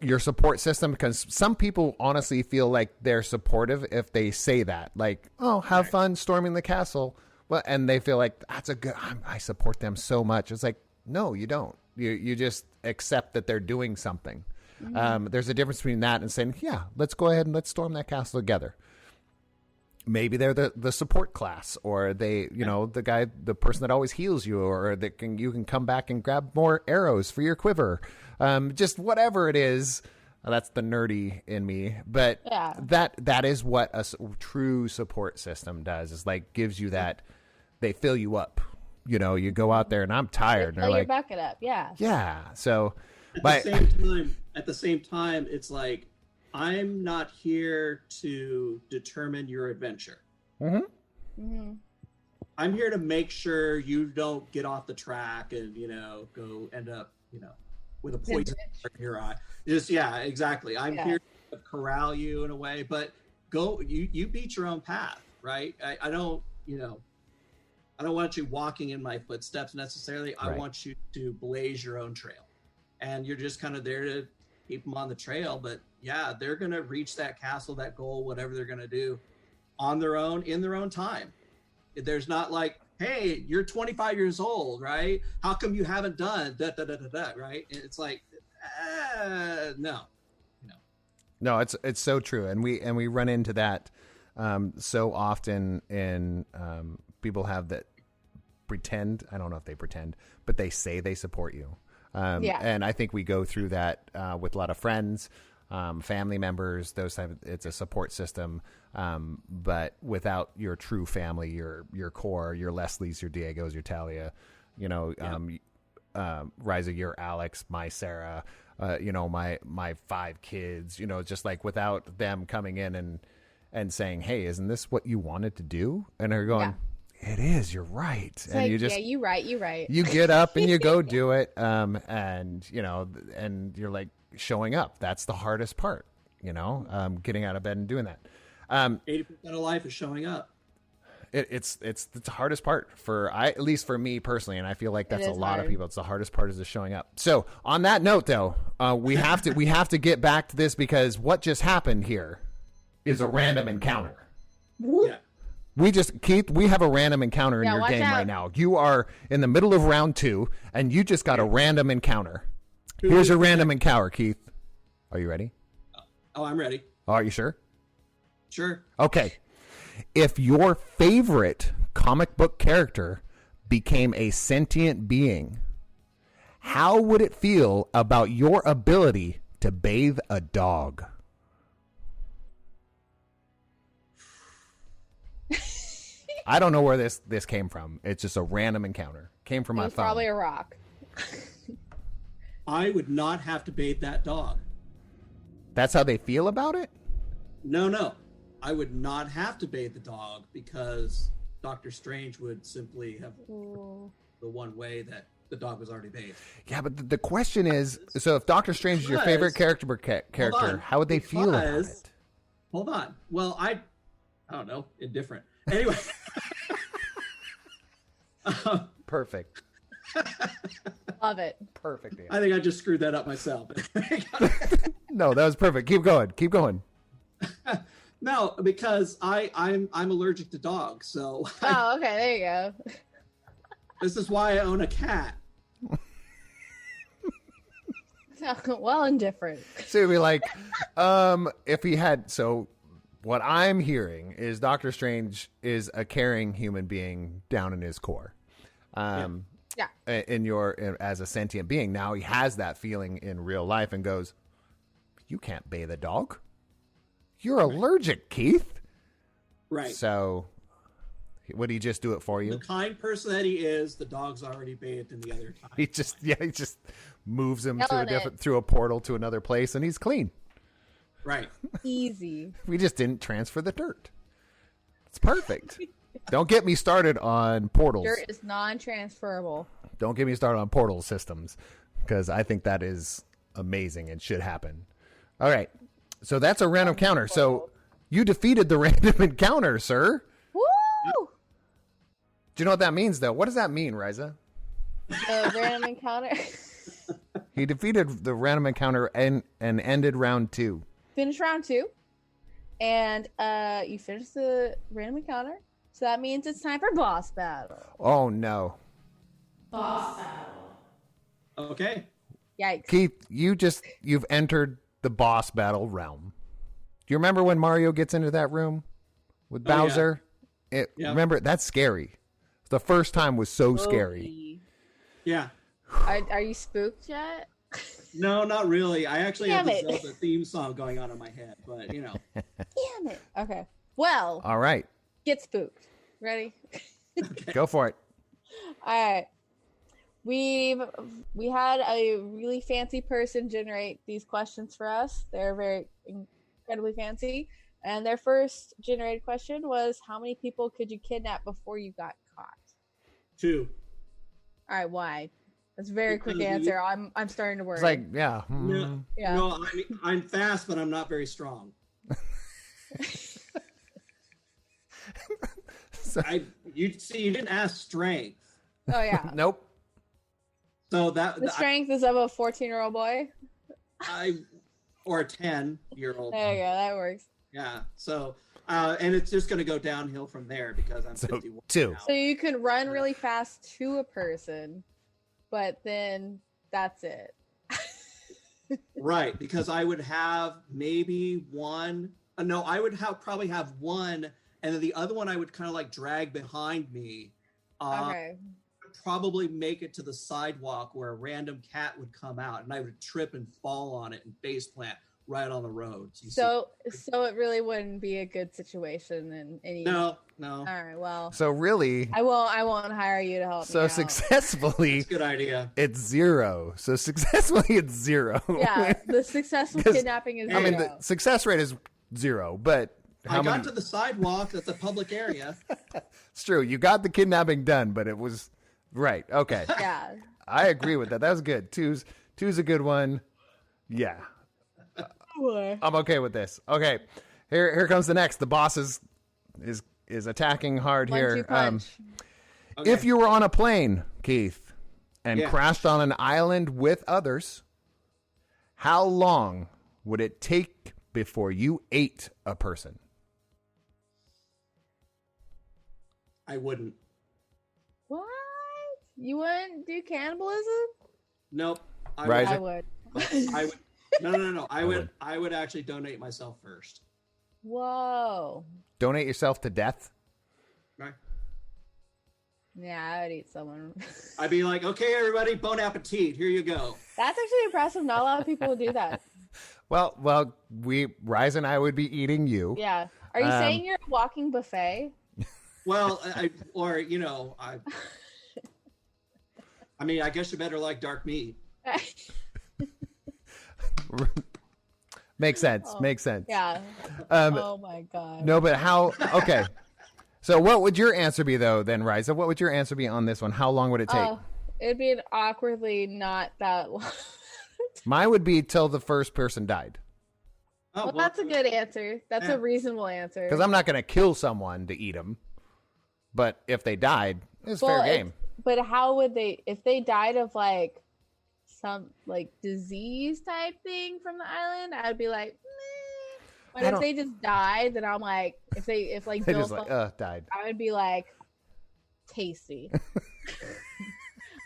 your support system, because some people honestly feel like they're supportive if they say that, like, oh, have fun storming the castle. Well, and they feel like that's I support them so much. It's like, no, you don't. You just accept that they're doing something. Mm-hmm. There's a difference between that and saying, yeah, let's go ahead and let's storm that castle together. Maybe they're the support class, or they, the person that always heals you, or that you can come back and grab more arrows for your quiver. Just whatever it is. That's the nerdy in me, but that is what a true support system does. Is like gives you that, they fill you up. You go out there and I'm tired. Fill your bucket up, yeah. So. At the same time, it's like, I'm not here to determine your adventure. Mm-hmm. Mm-hmm. I'm here to make sure you don't get off the track and, go end up, with a poison in your eye. Exactly. I'm here to corral you in a way, but you beat your own path, right? I don't want you walking in my footsteps necessarily. I want you to blaze your own trail. And you're just kind of there to keep them on the trail. But they're going to reach that castle, that goal, whatever they're going to do on their own, in their own time. There's not like, hey, you're 25 years old, right? How come you haven't done da, da, da, da, da, right? It's like, no. No, it's so true. And we run into that so often in people have that pretend, I don't know if they pretend, but they say they support you. And I think we go through that with a lot of friends, family members, those type of, it's a support system. But without your true family, your core, your Leslie's, your Diegos, your Talia, Rysa, your Alex, my Sarah, my 5 kids, just like without them coming in and saying, hey, isn't this what you wanted to do? And they're going, it is. You're right. It's and like, you just, you're right. You're right. You get up and you go do it. And you're like showing up. That's the hardest part, getting out of bed and doing that. 80% of life is showing up. It's the hardest part at least for me personally. And I feel like that's a lot of people. It's the hardest part is the showing up. So on that note though, we have to get back to this, because what just happened here is a random encounter. Yeah. Keith, we have a random encounter in your game right now. You are in the middle of round 2, and you just got a random encounter. Here's your random encounter, Keith. Are you ready? Oh, I'm ready. Are you sure? Sure. Okay. If your favorite comic book character became a sentient being, how would it feel about your ability to bathe a dog? I don't know where this came from. It's just a random encounter. Came from my phone. Probably a rock. I would not have to bathe that dog. That's how they feel about it? No. I would not have to bathe the dog, because Doctor Strange would simply have the one way that the dog was already bathed. Yeah, but the question is, so if Doctor Strange is your favorite character, how would they feel about it? Hold on. Well, I don't know. Indifferent. Anyway. Perfect. Love it. Perfect. I think I just screwed that up myself. No, that was perfect. Keep going. No, because I'm allergic to dogs, so. Oh, okay, there you go. This is why I own a cat. Well, indifferent. So it'd be like, if he had. So what I'm hearing is Doctor Strange is a caring human being down in his core. Yeah. As a sentient being. Now he has that feeling in real life and goes, "You can't bathe a dog. You're allergic, Keith." Right. So would he just do it for you? The kind person that he is, the dog's already bathed in the other time. He just moves him Killing through a portal to another place, and he's clean. Right. Easy. We just didn't transfer the dirt. It's perfect. Don't get me started on portals. Dirt is non-transferable. Don't get me started on portal systems, because I think that is amazing and should happen. All right. So that's a random encounter. So you defeated the random encounter, sir. Woo! Do you know what that means, though? What does that mean, Rysa? The random encounter. He defeated the random encounter and ended round 2. Finished round 2. And you finished the random encounter. So that means it's time for boss battle. Oh, no. Boss battle. Okay. Yikes. Keith, you've entered the boss battle realm. Do you remember when Mario gets into that room with Bowser? Yeah. Remember, that's scary. The first time was so scary. Yeah. Are you spooked yet? No, not really. I actually Damn have the it. Zelda theme song going on in my head, but you know. Damn it. Okay. Well, All right. get spooked. Ready? Go for it. All right. We had a really fancy person generate these questions for us. They're very incredibly fancy. And their first generated question was, how many people could you kidnap before you got caught? 2. All right, why? That's a very quick Because answer. I'm starting to worry. It's like, yeah. No, Yeah. no, I'm fast, but I'm not very strong. You didn't ask strength. Oh yeah. Nope. So that The strength is of a 14-year-old boy. or a 10-year-old. There you go. That works. Yeah. So and it's just going to go downhill from there because I'm So 51 2. now. So you can run really fast to a person, but then that's it. Right, because I would have maybe one. No, I would probably have one, and then the other one I would kind of like drag behind me. Okay. Probably make it to the sidewalk where a random cat would come out, and I would trip and fall on it and face plant right on the road. So it really wouldn't be a good situation in any. No. All right. Well. So really, I won't hire you to help me out. successfully, That's a good idea. it's 0. So successfully, it's 0. Yeah, the successful 'Cause, kidnapping is 0. I mean, the success rate is 0, but I got to the sidewalk. That's a public area. It's true. You got the kidnapping done, but it was right. Okay. Yeah. I agree with that. That was good. Two's a good one. Yeah. I'm okay with this. Okay. Here comes the next. The boss is attacking hard here. Punch. Okay. If you were on a plane, Keith, and crashed on an island with others, how long would it take before you ate a person? I wouldn't. What? You wouldn't do cannibalism? Nope. Right. I would. I would. No. I would actually donate myself first. Whoa. Donate yourself to death? Right. Yeah, I would eat someone. I'd be like, okay, everybody, bon appetit. Here you go. That's actually impressive. Not a lot of people would do that. Well, Rysa and I would be eating you. Yeah. Are you saying you're a walking buffet? Well, I mean, I guess you better like dark meat. Makes sense. Oh, Makes sense. Yeah. Oh my god. No, but how? Okay. So what would your answer be, though, then, Rysa? What would your answer be on this one? How long would it take? It'd be an awkwardly not that long. Mine would be till the first person died. Oh, Well, that's a good answer. That's Yeah. a reasonable answer. Because I'm not going to kill someone to eat them. But if they died, it's fair game. But how would they, if they died of like some like disease type thing from the island, I'd be like, meh. But if they just died, then I'm like, if They Bill just like, died. I would be like, tasty.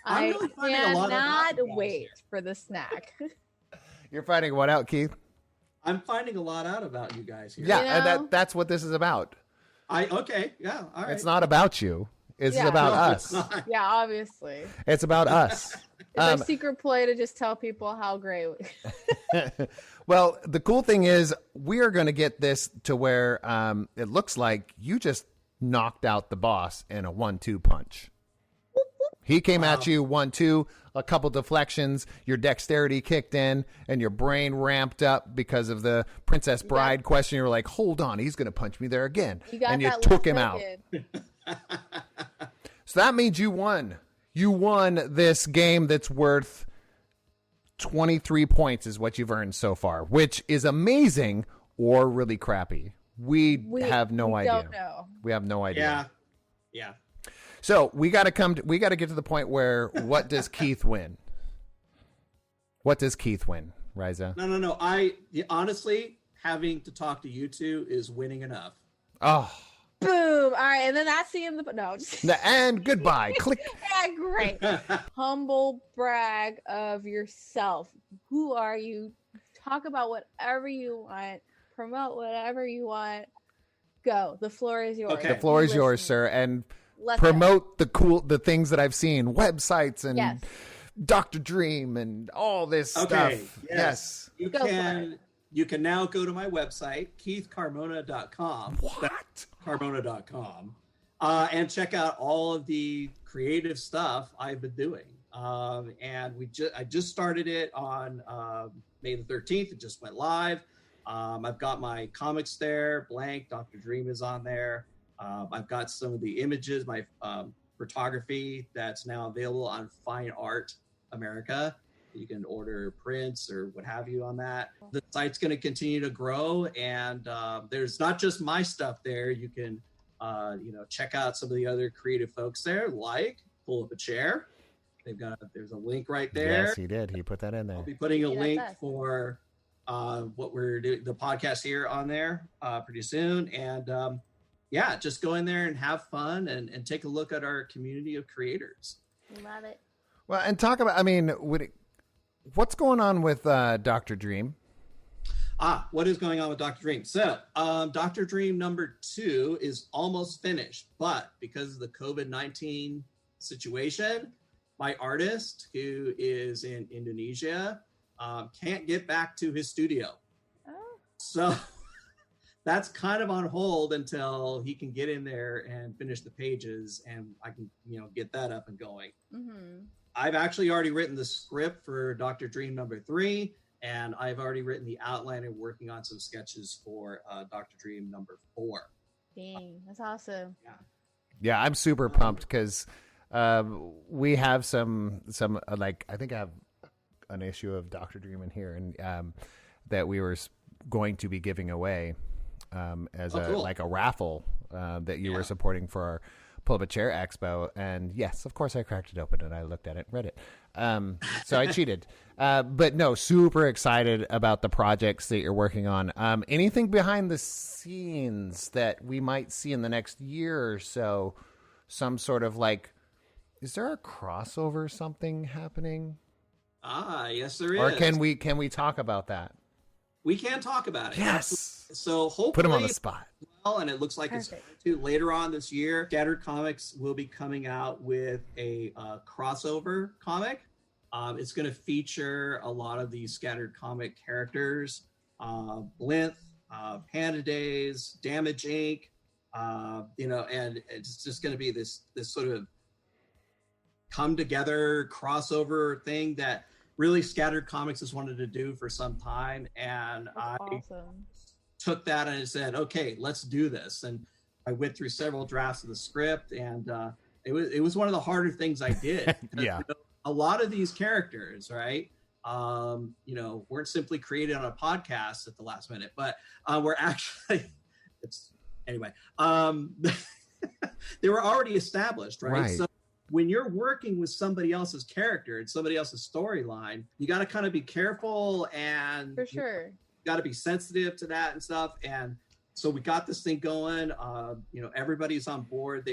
I'm I really finding a lot of cannot podcasts wait here. for the snack. You're finding what out, Keith? I'm finding a lot out about you guys here. Yeah, and that's what this is about. Okay, yeah, all right. It's not about you. It's about us. Yeah, obviously. It's about us. It's a secret play to just tell people how great. Well, the cool thing is we are going to get this to where it looks like you just knocked out the boss in a 1-2 punch. He came at you 1-2, a couple deflections, your dexterity kicked in, and your brain ramped up because of the Princess Bride question. You were like, hold on, he's going to punch me there again. And you took him out. So that means you won. You won this game that's worth 23 points is what you've earned so far, which is amazing or really crappy. We have no idea. Don't know. We have no idea. Yeah. So we got to get to the point where what does Keith win? What does Keith win, Rysa? No. Honestly, having to talk to you two is winning enough. Oh. Boom. All right. And then that's the end of the, no. And goodbye. Click. Yeah, great. Humble brag of yourself. Who are you? Talk about whatever you want. Promote whatever you want. Go. The floor is yours. Okay. The floor is yours, sir. And promote the things that I've seen, websites and Dr. Dream and all this stuff. Yes. You can now go to my website, keithcarmona.com. What? Carmona.com. And check out all of the creative stuff I've been doing. And I just started it on May the 13th. It just went live. I've got my comics there, blank. Dr. Dream is on there. I've got some of the images, my photography that's now available on Fine Art America. You can order prints or what have you on that. The site's going to continue to grow, and there's not just my stuff there. You can, check out some of the other creative folks there, like Pull Up a Chair. There's a link right there. Yes, he did. He put that in there. I'll be putting a link for what we're doing, the podcast here on there pretty soon. And just go in there and have fun and take a look at our community of creators. Love it. Well, and talk about, what's going on with Dr. Dream? What is going on with Dr. Dream? So, Dr. Dream #2 is almost finished, but because of the COVID-19 situation, my artist, who is in Indonesia, can't get back to his studio. Oh. So that's kind of on hold until he can get in there and finish the pages, and I can, get that up and going. Mm-hmm. I've actually already written the script for Dr. Dream #3, and I've already written the outline and working on some sketches for Dr. Dream #4. Dang, that's awesome. Yeah, I'm super pumped because we have some I think I have an issue of Dr. Dream in here, and that we were going to be giving away as cool. a raffle that you were supporting for our Pull Up a Chair Expo. And yes, of course I cracked it open and I looked at it and read it. So I cheated. But no, super excited about the projects that you're working on. Anything behind the scenes that we might see in the next year or so? Some sort of is there a crossover something happening? Yes, there is. Or can we talk about that? We can talk about it. Yes. So hopefully, put him on the spot. Well, and it looks like it's going to later on this year. Scattered Comics will be coming out with a crossover comic. It's going to feature a lot of these Scattered Comic characters: Blinth, Panda Days, Damage Inc. And it's just going to be this sort of come together crossover thing that really Scattered Comics has wanted to do for some time. And awesome. Took that and I said, okay, let's do this. And I went through several drafts of the script, and it was one of the harder things I did. Yeah. A lot of these characters, right, weren't simply created on a podcast at the last minute, but we're actually, they were already established, right? So when you're working with somebody else's character and somebody else's storyline, you got to kind of be careful and for sure. Got to be sensitive to that and stuff. And so we got this thing going. Everybody's on board.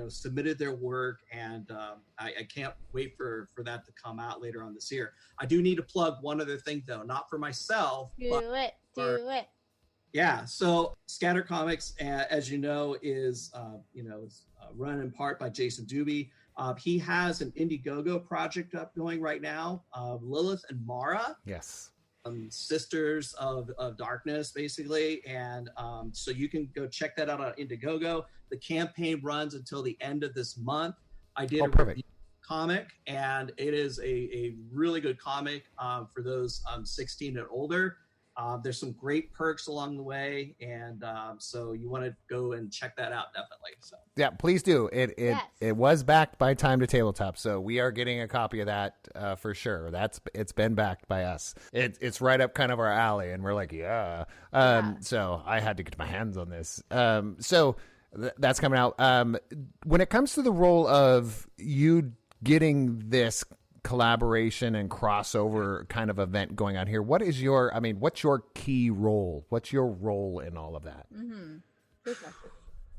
submitted their work, and I can't wait for that to come out later on this year. I do need to plug one other thing though, not for myself. Do it. Yeah. So Scatter Comics, as you know, is run in part by Jason Doobie. He has an Indiegogo project up going right now. Lilith and Mara. Yes. Sisters of Darkness, basically. And so you can go check that out on Indiegogo. The campaign runs until the end of this month. I did a review comic, and it is a really good comic for those 16 and older. There's some great perks along the way, and so you want to go and check that out, definitely. So yeah, please do. It was backed by Time to Tabletop, so we are getting a copy of that for sure. It's been backed by us. It's right up kind of our alley, and we're like, yeah. So I had to get my hands on this. So that's coming out. When it comes to the role of you getting this collaboration and crossover kind of event going on here, what's your key role? What's your role in all of that?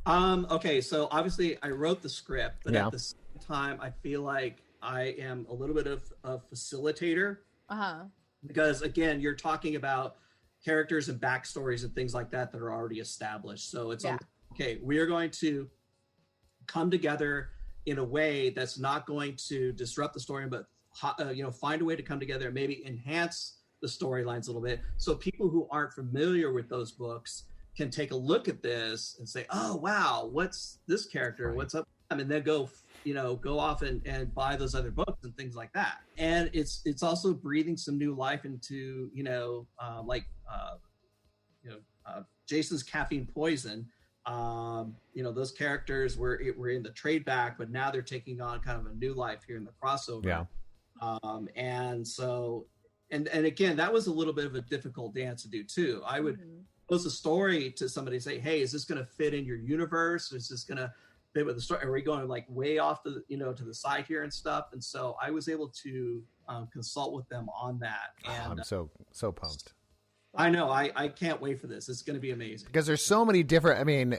Okay, so obviously I wrote the script, but at the same time I feel like I am a little bit of a facilitator, because again, you're talking about characters and backstories and things like that are already established. So it's okay, we are going to come together in a way that's not going to disrupt the story, but find a way to come together and maybe enhance the storylines a little bit, so people who aren't familiar with those books can take a look at this and say, oh wow, what's this character, right, what's up, and then go off and buy those other books and things like that. And it's also breathing some new life into Jason's Caffeine Poison. Those characters were in the trade back, but now they're taking on kind of a new life here in the crossover. Yeah. And so, and again, that was a little bit of a difficult dance to do too. I would pose a story to somebody and say, hey, is this going to fit in your universe? Is this going to fit with the story? Are we going like way off to the side here and stuff? And so I was able to consult with them on that. And I'm so pumped. I know. I can't wait for this. It's going to be amazing because there's so many different. I mean,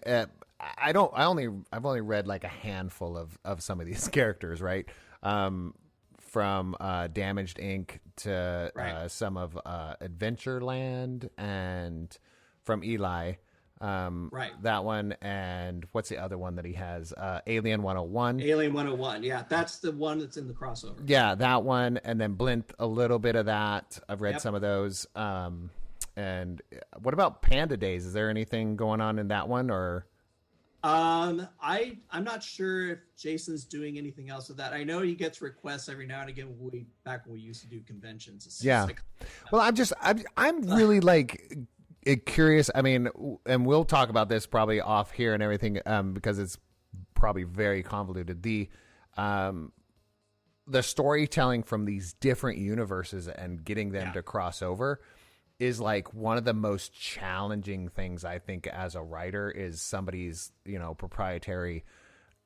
I've only read like a handful of some of these characters, right? From Damaged Inc. to some of Adventureland, and from Eli, that one, and what's the other one that he has? Alien 101. Alien 101, yeah, that's the one that's in the crossover. Yeah, that one, and then Blinth, a little bit of that. I've read some of those. And what about Panda Days? Is there anything going on in that one, or? I'm not sure if Jason's doing anything else with that. I know he gets requests every now and again. Back when we used to do conventions. Yeah. Well, I'm really like curious. I mean, and we'll talk about this probably off here and everything, because it's probably very convoluted. The storytelling from these different universes and getting them to cross over is like one of the most challenging things, I think, as a writer, is somebody's, proprietary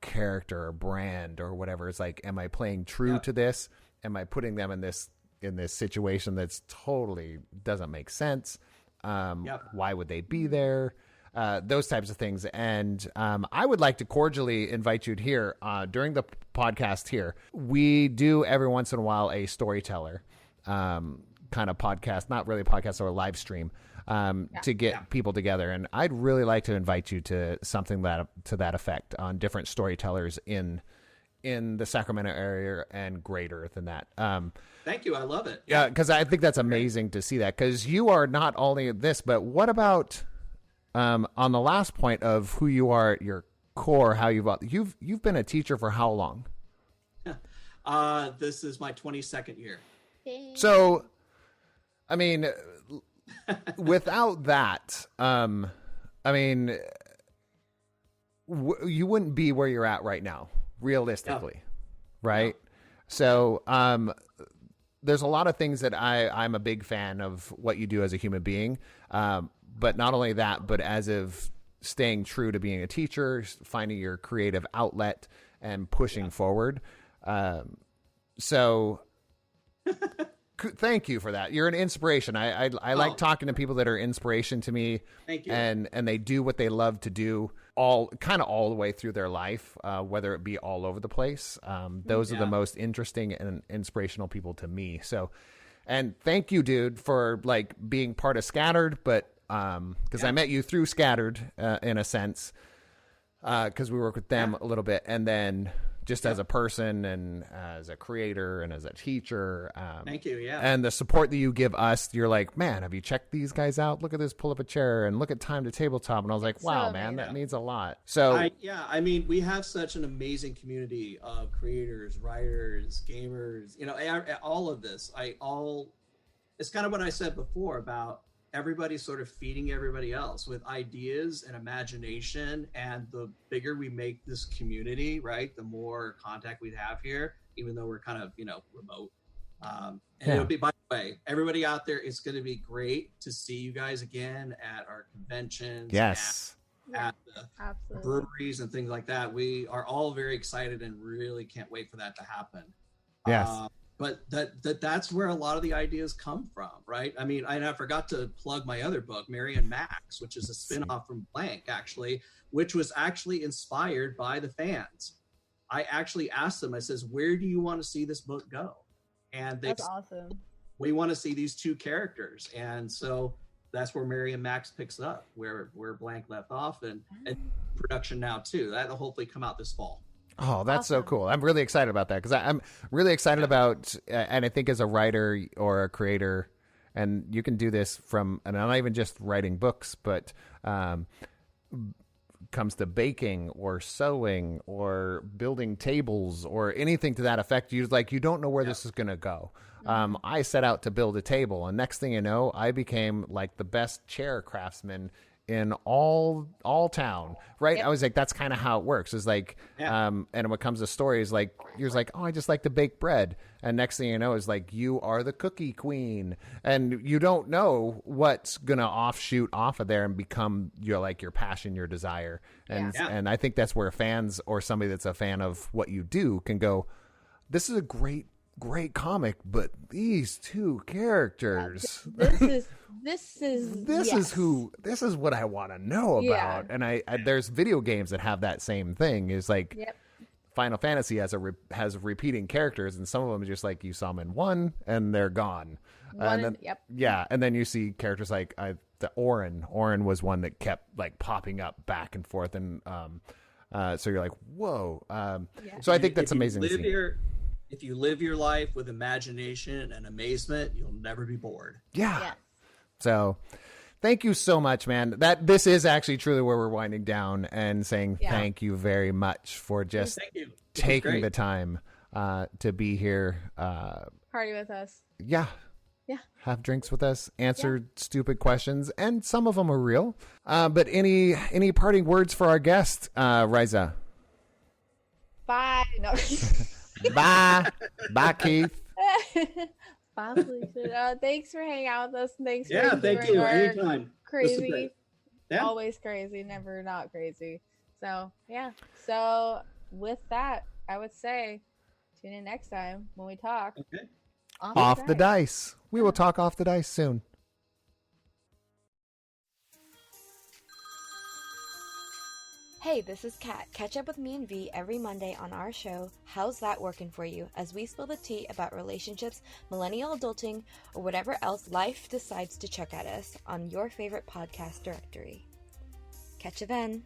character or brand or whatever. It's like, am I playing true to this? Am I putting them in this situation that's totally doesn't make sense? Why would they be there? Those types of things. And I would like to cordially invite you here during the podcast here. We do every once in a while a storyteller kind of podcast, not really a podcast or a live stream, to get people together. And I'd really like to invite you to something to that effect on different storytellers in the Sacramento area and greater than that. Thank you. I love it. Yeah. Cause I think that's amazing to see that. Cause you are not only this, but what about, on the last point of who you are at your core, how you've been a teacher for how long? This is my 22nd year. So, I mean, without that, you wouldn't be where you're at right now, realistically, right? No. So, there's a lot of things that I'm a big fan of what you do as a human being, but not only that, but as of staying true to being a teacher, finding your creative outlet and pushing forward. So thank you for that. You're an inspiration. I like talking to people that are inspiration to me. Thank you. And they do what they love to do. all the way through their life, whether it be all over the place. Those are the most interesting and inspirational people to me. So, and thank you, dude, for like being part of Scattered, but because I met you through Scattered in a sense, because we work with them a little bit, and then just as a person and as a creator and as a teacher. Thank you. Yeah. And the support that you give us, you're like, man, have you checked these guys out? Look at this, pull up a chair and look at Time to Tabletop. And I was like, wow, man, that means a lot. So I mean, we have such an amazing community of creators, writers, gamers, you know, all of this. It's kind of what I said before about everybody sort of feeding everybody else with ideas and imagination. And the bigger we make this community, right, the more contact we'd have here, even though we're kind of, you know, remote. It'll be, by the way, everybody out there, it's going to be great to see you guys again at our conventions. Yes. At the breweries and things like that. We are all very excited and really can't wait for that to happen. Yes. But that's where a lot of the ideas come from, right? I mean, I forgot to plug my other book, Mary and Max, which is a spin-off from Blank, actually, which was actually inspired by the fans. I actually asked them, I says, where do you want to see this book go? And that's awesome. We want to see these two characters. And so that's where Mary and Max picks up, where Blank left off, and production now too. That'll hopefully come out this fall. Oh, that's so cool. I'm really excited about that because I'm really excited about, and I think as a writer or a creator, and you can do this and I'm not even just writing books, but comes to baking or sewing or building tables or anything to that effect, you don't know where this is going to go. I set out to build a table, and next thing you know, I became like the best chair craftsman in all town, right? I was like, that's kind of how it works. It's like, and when it comes to stories, like you're like, oh, I just like to bake bread, and next thing you know is like you are the cookie queen, and you don't know what's gonna offshoot off of there and become your passion, your desire, and I think that's where fans or somebody that's a fan of what you do can go, this is a great comic, but these two characters, this is what I want to know about. And I there's video games that have that same thing. Is like Final Fantasy has repeating characters, and some of them are just like you saw them in one and they're gone. And then you see characters like the Orin was one that kept like popping up back and forth, and so you're like, whoa. So I think that's amazing to see. If you live your life with imagination and amazement, you'll never be bored. Yeah. So thank you so much, man. This is actually truly where we're winding down and saying thank you very much for just taking the time to be here. Party with us. Yeah. Have drinks with us, answer stupid questions, and some of them are real. But any parting words for our guest, Rysa? Bye. No. Bye, Keith. Bye, Felicia. Thanks for hanging out with us. Thanks for thank you. Anytime. Crazy, always crazy, never not crazy. So So with that, I would say tune in next time when we talk. Okay. Off the dice. We will talk off the dice soon. Hey, this is Kat. Catch up with me and V every Monday on our show, How's That Working For You? As we spill the tea about relationships, millennial adulting, or whatever else life decides to chuck at us on your favorite podcast directory. Catch you then.